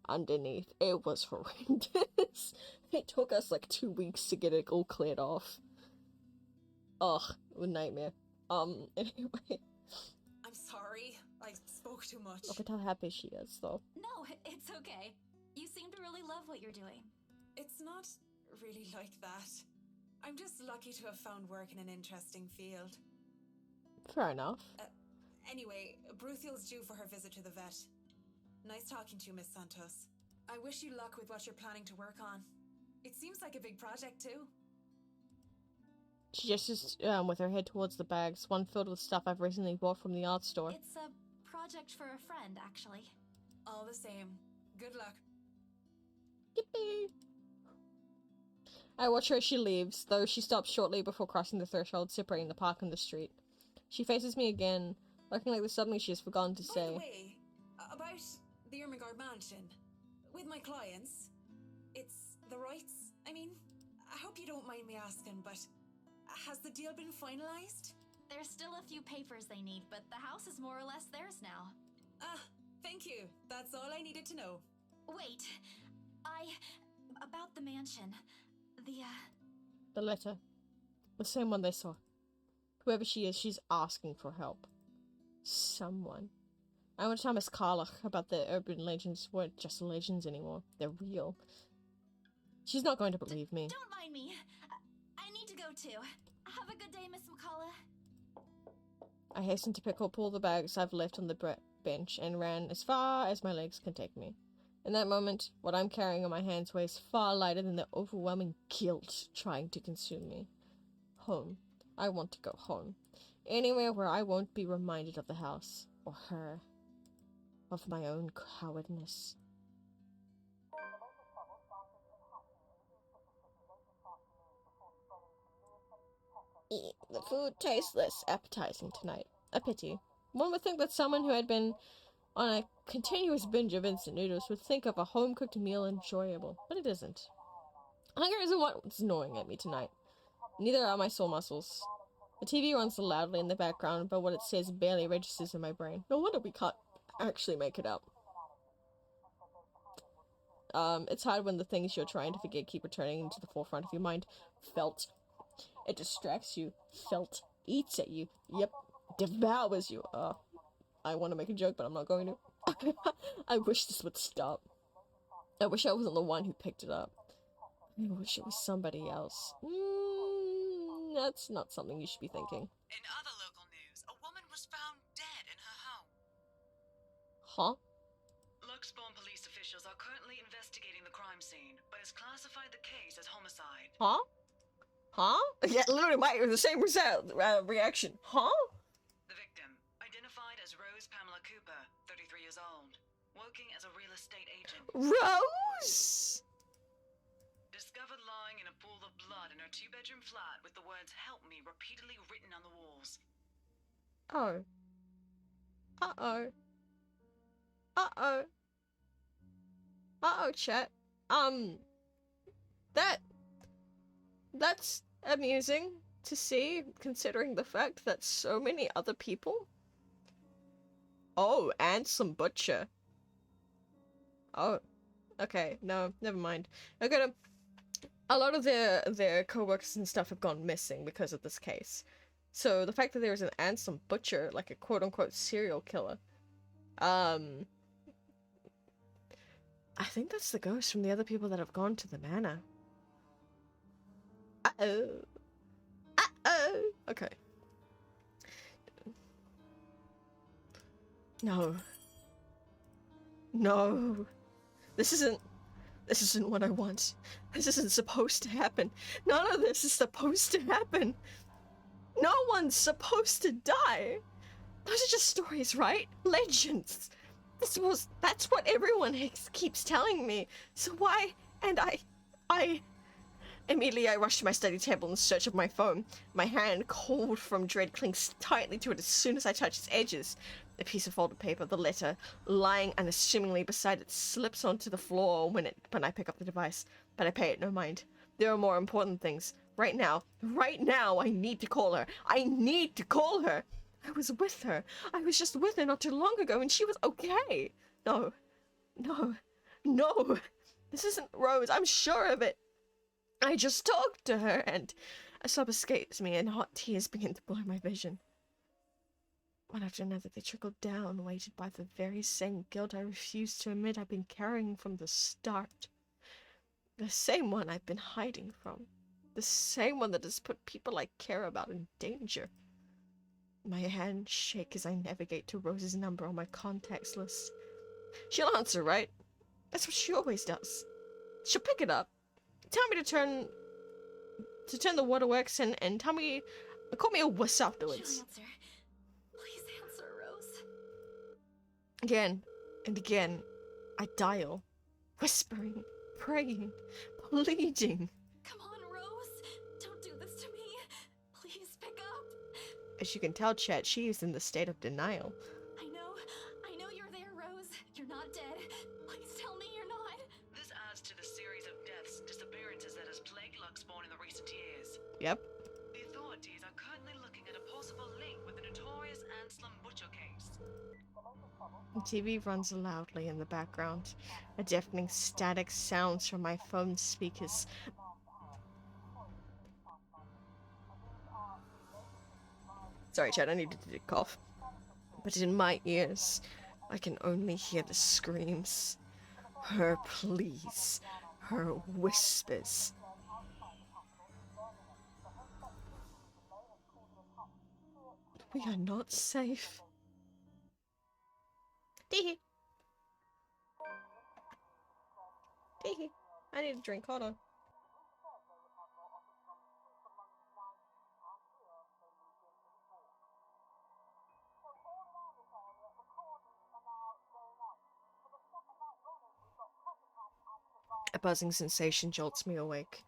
underneath. It was horrendous. It took us like 2 weeks to get it all cleared off. Ugh, a nightmare. Anyway. I'm sorry. I spoke too much. Look at how happy she is, though. No, it's okay. You seem to really love what you're doing. It's not really like that. I'm just lucky to have found work in an interesting field. Fair enough. Anyway, Bruthiel's due for her visit to the vet. Nice talking to you, Miss Santos. I wish you luck with what you're planning to work on. It seems like a big project, too. She gestures with her head towards the bags, one filled with stuff I've recently bought from the art store. It's a project for a friend, actually. All the same. Good luck. Yippee! I watch her as she leaves, though she stops shortly before crossing the threshold separating the park and the street. She faces me again, looking like there's something she has forgotten to say. By the way, about the Ermengarde mansion. With my clients, it's the rights. I mean, I hope you don't mind me asking, but has the deal been finalized? There's still a few papers they need, but the house is more or less theirs now. Ah, thank you. That's all I needed to know. Wait, about the mansion. The letter. The same one they saw. Whoever she is, she's asking for help. Someone. I want to tell Miss Carlock about the urban legends weren't just legends anymore. They're real. She's not going to believe me. Don't mind me. I need to go too. Have a good day, Miss McCullough. I hastened to pick up all the bags I've left on the bench and ran as far as my legs can take me. In that moment, what I'm carrying on my hands weighs far lighter than the overwhelming guilt trying to consume me. Home. I want to go home. Anywhere where I won't be reminded of the house, or her, of my own cowardness. The food tastes less appetizing tonight. A pity. One would think that someone who had been on a continuous binge of instant noodles would think of a home-cooked meal enjoyable, but it isn't. Hunger isn't what's gnawing at me tonight. Neither are my sore muscles. The TV runs loudly in the background, but what it says barely registers in my brain. No wonder we can't actually make it out. It's hard when the things you're trying to forget keep returning into the forefront of your mind. Felt. It distracts you. Felt. Eats at you. Yep. Devours you. I want to make a joke, but I'm not going to. I wish this would stop. I wish I wasn't the one who picked it up. I wish it was somebody else. That's not something you should be thinking. In other local news, a woman was found dead in her home. Huh? Luxbourne police officials are currently investigating the crime scene, but has classified the case as homicide. Huh? Huh? Yeah, literally the same reaction. Huh? The victim, identified as Rose Pamela Cooper, 33 years old, working as a real estate agent. Rose! Discovered lying in a pool of blood in her two-bedroom flat with the words "Help me" repeatedly written on the walls. Oh. Uh-oh. Uh-oh. Uh-oh, chat. That's amusing to see, considering the fact that so many other people... Oh, and some butcher. Oh. Okay, no, never mind. A lot of their co-workers and stuff have gone missing because of this case. So the fact that there is an Ansem butcher, like a quote-unquote serial killer, I think that's the ghost from the other people that have gone to the manor. Uh-oh. Uh-oh. Okay. No. No. This isn't what I want. This isn't supposed to happen. None of this is supposed to happen. No one's supposed to die. Those are just stories, right? Legends. That's what everyone keeps telling me. So why? And Immediately I rush to my study table in search of my phone. My hand, cold from dread, clings tightly to it as soon as I touch its edges. A piece of folded paper, the letter, lying unassumingly beside it, slips onto the floor when I pick up the device, but I pay it no mind. There are more important things. Right now, I need to call her. I need to call her. I was with her. I was just with her not too long ago, and she was okay. No, no, no. This isn't Rose. I'm sure of it. I just talked to her, and a sob escapes me, and hot tears begin to blur my vision. One after another, they trickled down, weighted by the very same guilt I refused to admit I've been carrying from the start. The same one I've been hiding from. The same one that has put people I care about in danger. My hands shake as I navigate to Rose's number on my contacts list. She'll answer, right? That's what she always does. She'll pick it up, tell me to turn the waterworks, and call me a wuss afterwards. She'll answer. Please answer, Rose. Again and again, I dial, whispering, praying, pleading. Come on, Rose. Don't do this to me. Please pick up. As you can tell, Chet, she is in the state of denial. I know you're there, Rose. You're not dead. Please tell me you're not. This adds to the series of deaths and disappearances that has plagued Luxborn in the recent years. Yep. The authorities are currently looking at a possible link with the notorious Anselm Butcher case. TV runs loudly in the background. A deafening static sounds from my phone speakers. Sorry, Chad, I needed to cough. But in my ears, I can only hear the screams. Her pleas. Her whispers. We are not safe. Teehee. Teehee. I need a drink, hold on. A buzzing sensation jolts me awake.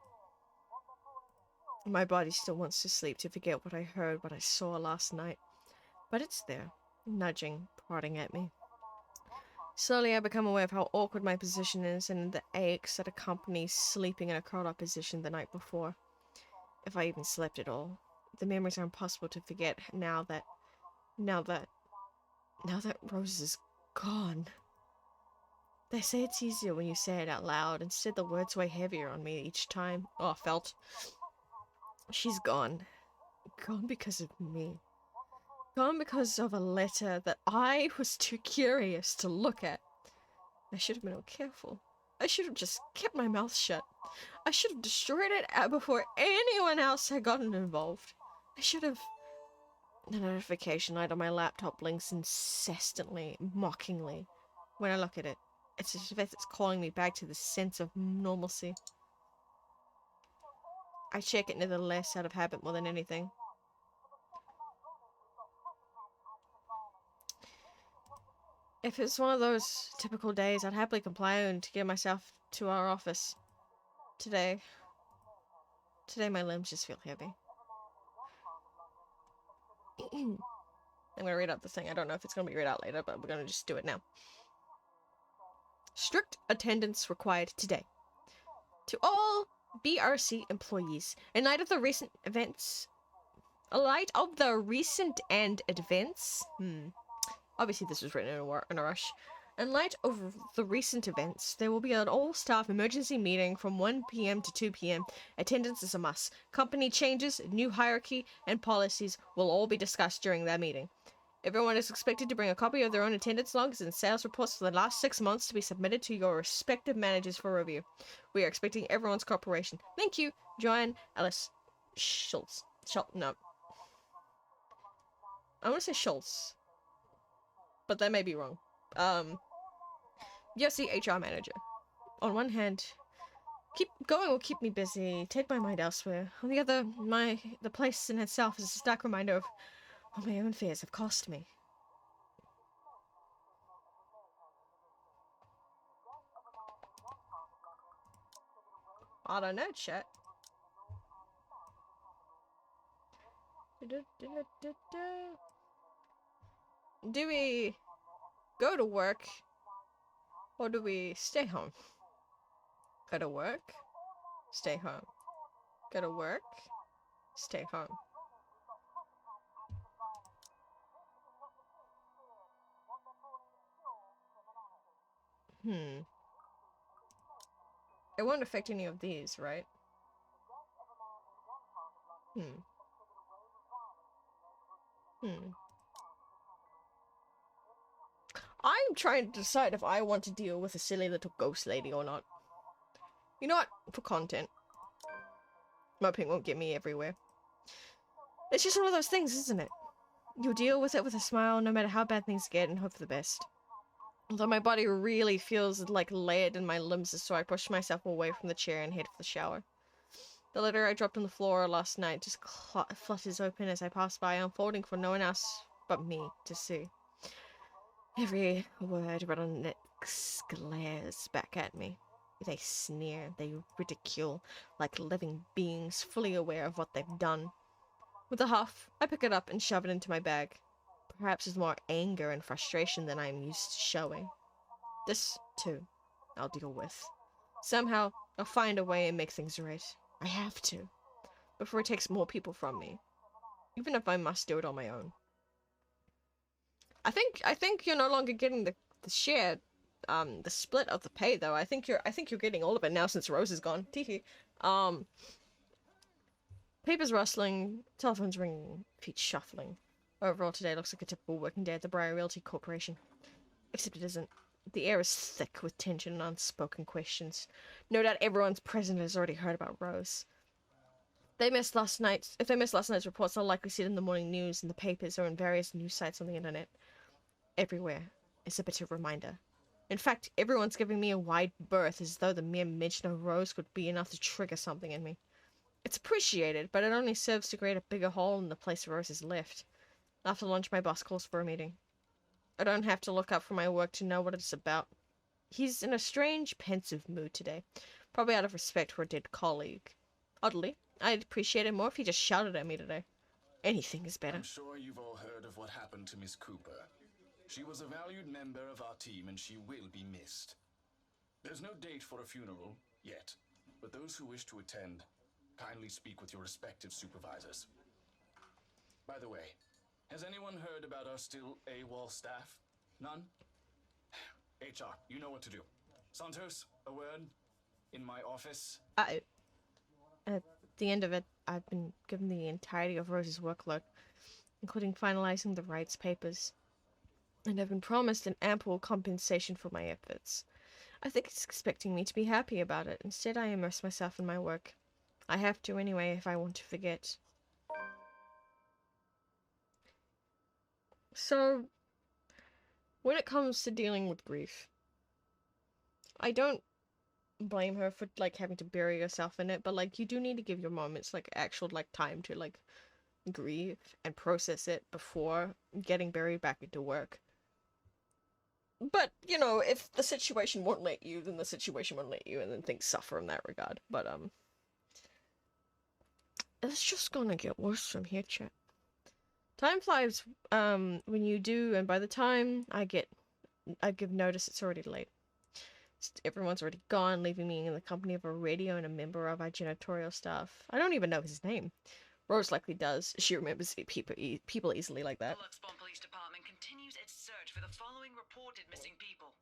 My body still wants to sleep, to forget what I heard, what I saw last night. But it's there, nudging, prodding at me. Slowly I become aware of how awkward my position is and the aches that accompany sleeping in a curled up position the night before. If I even slept at all. The memories are impossible to forget now that Rose is gone. They say it's easier when you say it out loud. Instead, the words weigh heavier on me each time. Oh, felt. She's gone. Gone because of me. Gone because of a letter that I was too curious to look at. I should have been more careful. I should have just kept my mouth shut. I should have destroyed it before anyone else had gotten involved. I should have... The notification light on my laptop blinks incessantly, mockingly. When I look at it, it's as if it's calling me back to the sense of normalcy. I check it nevertheless out of habit more than anything. If it's one of those typical days, I'd happily comply and get myself to our office. Today my limbs just feel heavy. I'm gonna read out the thing. I don't know if it's gonna be read out later, but we're gonna just do it now. Strict attendance required today. To all BRC employees, in light of the recent events... Obviously this was written in a rush. In light of the recent events, there will be an all-staff emergency meeting from 1 p.m. to 2 p.m. Attendance is a must. Company changes, new hierarchy, and policies will all be discussed during that meeting. Everyone is expected to bring a copy of their own attendance logs and sales reports for the last 6 months to be submitted to your respective managers for review. We are expecting everyone's cooperation. Thank you, Joanne Ellis Schultz. No. I want to say Schultz, but that may be wrong. Yes, the HR manager. On one hand, keep going will keep me busy, take my mind elsewhere. On the other, the place in itself is a stark reminder of what my own fears have cost me. I don't know, chat. Do we go to work, or do we stay home? Go to work, stay home. Go to work. Stay home. It won't affect any of these, right? I'm trying to decide if I want to deal with a silly little ghost lady or not. You know what? For content. Moping won't get me everywhere. It's just one of those things, isn't it? You deal with it with a smile no matter how bad things get and hope for the best. Although my body really feels like lead in my limbs, so I push myself away from the chair and head for the shower. The letter I dropped on the floor last night just flutters open as I pass by, unfolding for no one else but me to see. Every word written on it glares back at me. They sneer, they ridicule, like living beings fully aware of what they've done. With a huff, I pick it up and shove it into my bag, perhaps with more anger and frustration than I am used to showing. This, too, I'll deal with. Somehow, I'll find a way and make things right. I have to, before it takes more people from me, even if I must do it on my own. I think you're no longer getting the share, the split of the pay though. I think you're getting all of it now since Rose is gone. Teehee. Papers rustling, telephones ringing, feet shuffling. Overall, today looks like a typical working day at the Briar Realty Corporation. Except it isn't. The air is thick with tension and unspoken questions. No doubt everyone's present has already heard about Rose. If they missed last night's reports, they'll likely see it in the morning news, in the papers, or in various news sites on the internet. Everywhere is a bitter reminder. In fact, everyone's giving me a wide berth as though the mere mention of Rose could be enough to trigger something in me. It's appreciated, but it only serves to create a bigger hole in the place Rose has left. After lunch, my boss calls for a meeting. I don't have to look up from my work to know what it's about. He's in a strange, pensive mood today, probably out of respect for a dead colleague. Oddly, I'd appreciate it more if he just shouted at me today. Anything is better. I'm sure you've all heard of what happened to Miss Cooper. She was a valued member of our team, and she will be missed. There's no date for a funeral yet, but those who wish to attend, kindly speak with your respective supervisors. By the way, has anyone heard about our still AWOL staff? None? HR, you know what to do. Santos, a word? In my office? At the end of it, I've been given the entirety of Rose's workload, including finalizing the rights papers. And I've been promised an ample compensation for my efforts. I think he's expecting me to be happy about it. Instead, I immerse myself in my work. I have to anyway if I want to forget. So, when it comes to dealing with grief, I don't blame her for, like, having to bury yourself in it, but, like, you do need to give your moments, like, actual, like, time to, like, grieve and process it before getting buried back into work. But, you know, if the situation won't let you, then the situation won't let you, and then things suffer in that regard. But, it's just gonna get worse from here, chat. Time flies, when you do, and by the time I give notice, it's already late. Everyone's already gone, leaving me in the company of a radio and a member of our janitorial staff. I don't even know his name. Rose likely does. She remembers people easily like that. The Luxbon Police Department continues its search for the following reported missing people.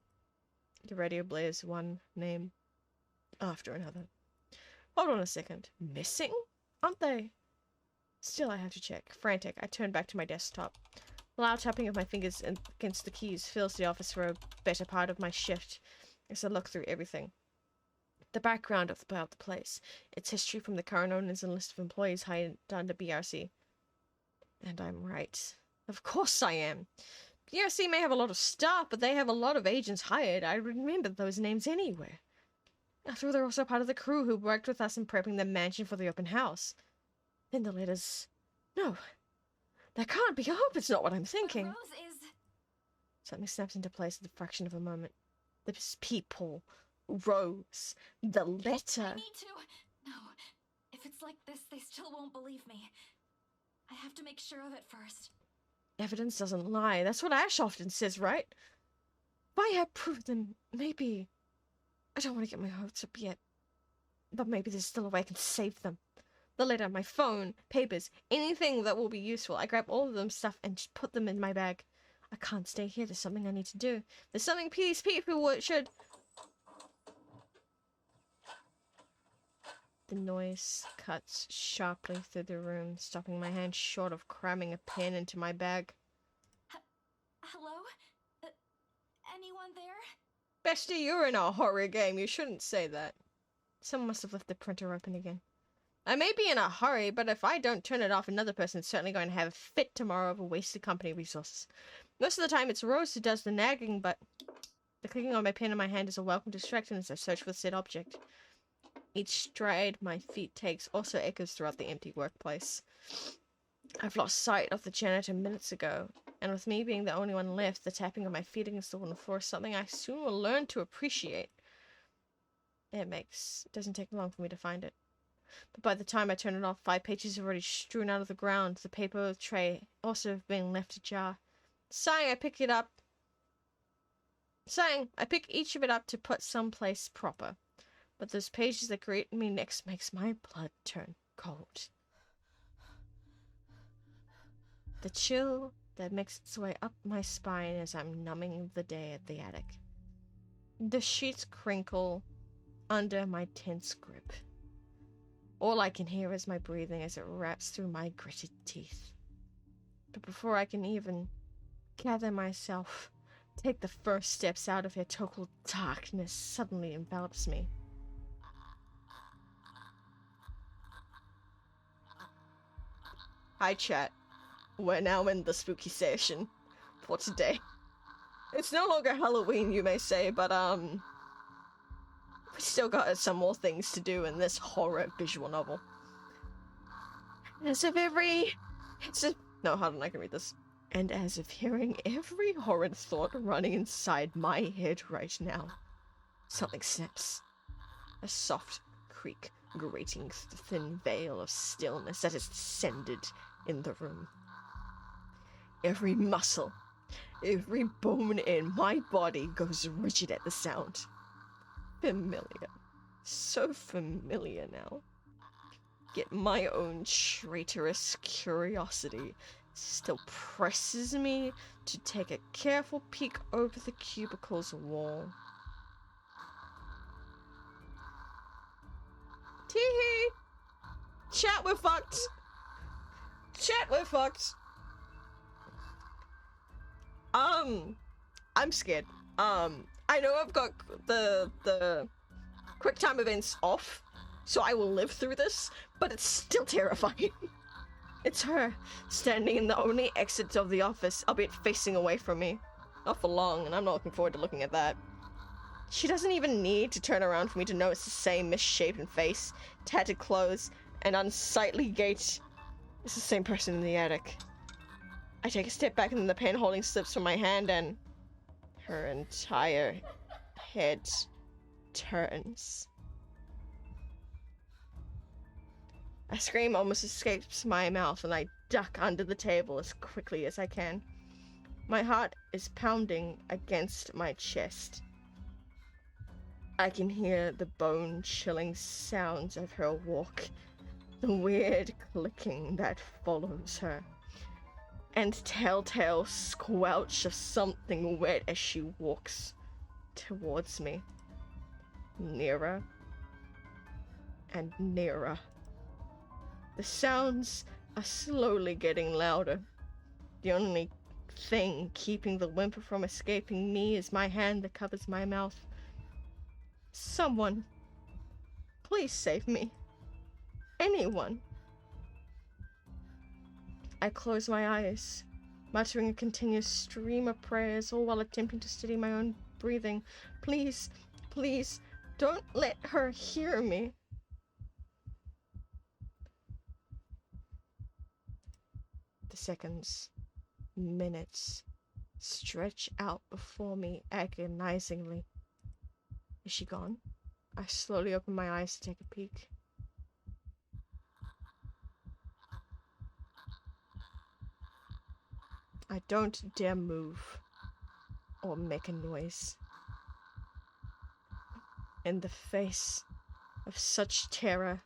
The radio blares one name after another. Hold on a second. Missing? Aren't they? Still, I have to check. Frantic, I turn back to my desktop. The loud tapping of my fingers against the keys fills the office for a better part of my shift as I look through everything. The background about the place, its history from the current owners and list of employees hired under BRC. And I'm right. Of course I am. BRC may have a lot of staff, but they have a lot of agents hired. I remember those names anywhere. After all, they're also part of the crew who worked with us in prepping the mansion for the open house. Then the letters... No. That can't be. I hope it's not what I'm thinking. But Rose is... Something snaps into place at the fraction of a moment. There's people. Rose. The letter. I need to... No. If it's like this, they still won't believe me. I have to make sure of it first. Evidence doesn't lie. That's what Ash often says, right? If I had proof, then maybe... I don't want to get my hopes up yet. But maybe there's still a way I can save them. the letter, my phone, papers, anything that will be useful. I grab all of them stuff and just put them in my bag. I can't stay here. There's something I need to do. There's something these people should... The noise cuts sharply through the room, stopping my hand short of cramming a pen into my bag. Hello? Anyone there? Bestie, you're in a horror game. You shouldn't say that. Someone must have left the printer open again. I may be in a hurry, but if I don't turn it off, another person's certainly going to have a fit tomorrow over wasted company resources. Most of the time, it's Rose who does the nagging, but the clicking on my pen in my hand is a welcome distraction as I search for said object. Each stride my feet takes also echoes throughout the empty workplace. I've lost sight of the janitor minutes ago, and with me being the only one left, the tapping of my feet against the wooden floor is something I soon will learn to appreciate. It doesn't take long for me to find it. But by the time I turn it off, 5 pages have already strewn out of the ground, the paper tray also being left ajar. Sighing, I pick each of it up to put someplace proper. But those pages that greet me next makes my blood turn cold. The chill that makes its way up my spine as I'm numbing the day at the attic. The sheets crinkle under my tense grip. All I can hear is my breathing as it wraps through my gritted teeth. But before I can even gather myself, take the first steps out of it, total darkness suddenly envelops me. Hi chat. We're now in the spooky session for today. It's no longer Halloween, you may say, but we still got some more things to do in this horror visual novel. As if no, hold on, I can read this. And as if hearing every horrid thought running inside my head right now, something snaps. A soft creak grating through the thin veil of stillness that has descended in the room. Every muscle, every bone in my body goes rigid at the sound. Familiar. So familiar now. Yet my own traitorous curiosity still presses me to take a careful peek over the cubicle's wall. Tee-hee! Chat, we're fucked! Chat, we're fucked! I'm scared. I know I've got the quick time events off, so I will live through this, but it's still terrifying. It's her, standing in the only exit of the office, albeit facing away from me. Not for long, and I'm not looking forward to looking at that. She doesn't even need to turn around for me to know it's the same misshapen face, tattered clothes, and unsightly gait. It's the same person in the attic. I take a step back and then the pen holding slips from my hand and her entire head turns. A scream almost escapes my mouth and I duck under the table as quickly as I can. My heart is pounding against my chest. I can hear the bone-chilling sounds of her walk, the weird clicking that follows her, and telltale squelch of something wet as she walks towards me. Nearer and nearer. The sounds are slowly getting louder. The only thing keeping the whimper from escaping me is my hand that covers my mouth. Someone, please save me. Anyone. I close my eyes, muttering a continuous stream of prayers, all while attempting to steady my own breathing. Please, please, don't let her hear me. The seconds, minutes, stretch out before me agonizingly. Is she gone? I slowly open my eyes to take a peek. I don't dare move or make a noise. In the face of such terror,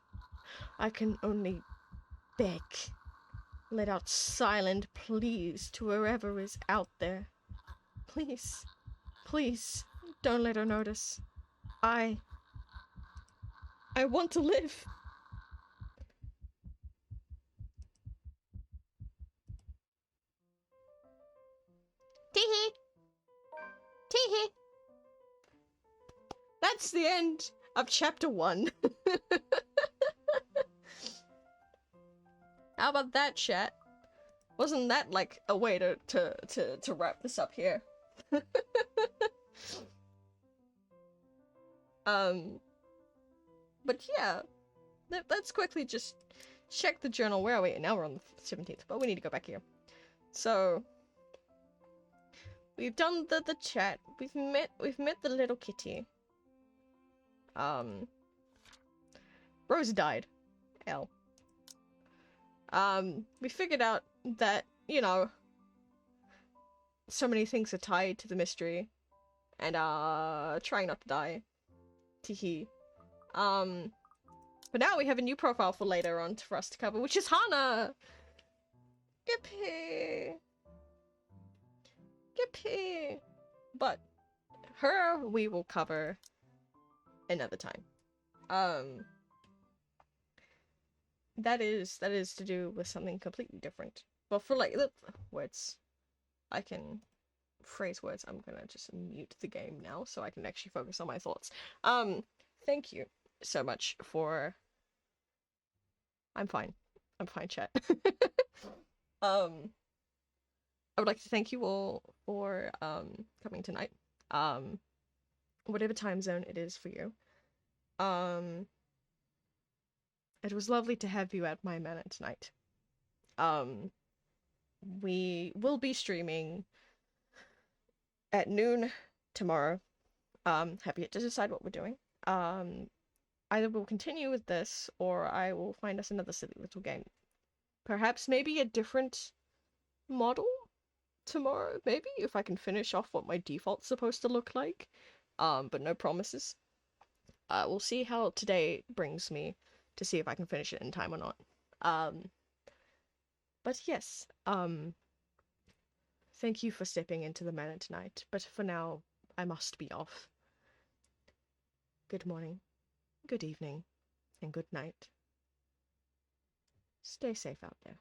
I can only beg. Let out silent pleas to whoever is out there. Please, please, don't let her notice. I want to live. Teehee. Teehee. That's the end of chapter 1. How about that, chat? Wasn't that like a way to wrap this up here? But yeah, let's quickly just check the journal. Where are we? Now we're on the 17th, but we need to go back here. So we've done the chat. We've met the little kitty. Rose died. L. We figured out that, you know, so many things are tied to the mystery, and trying not to die. Teehee. But now we have a new profile for later on for us to cover, which is Hana! Yippee! Yippee! But her we will cover another time. That is to do with something completely different. But for like the words, I can phrase words. I'm gonna just mute the game now so I can actually focus on my thoughts. Thank you so much for... I'm fine, chat. I would like to thank you all for coming tonight. Whatever time zone it is for you. It was lovely to have you at my manor tonight. We will be streaming at noon tomorrow. Have yet to decide what we're doing. Either we'll continue with this, or I will find us another silly little game. Perhaps maybe a different model tomorrow, maybe, if I can finish off what my default's supposed to look like. But no promises. We'll see how today brings me to see if I can finish it in time or not. But yes, thank you for stepping into the manor tonight, but for now, I must be off. Good morning, good evening, and good night. Stay safe out there.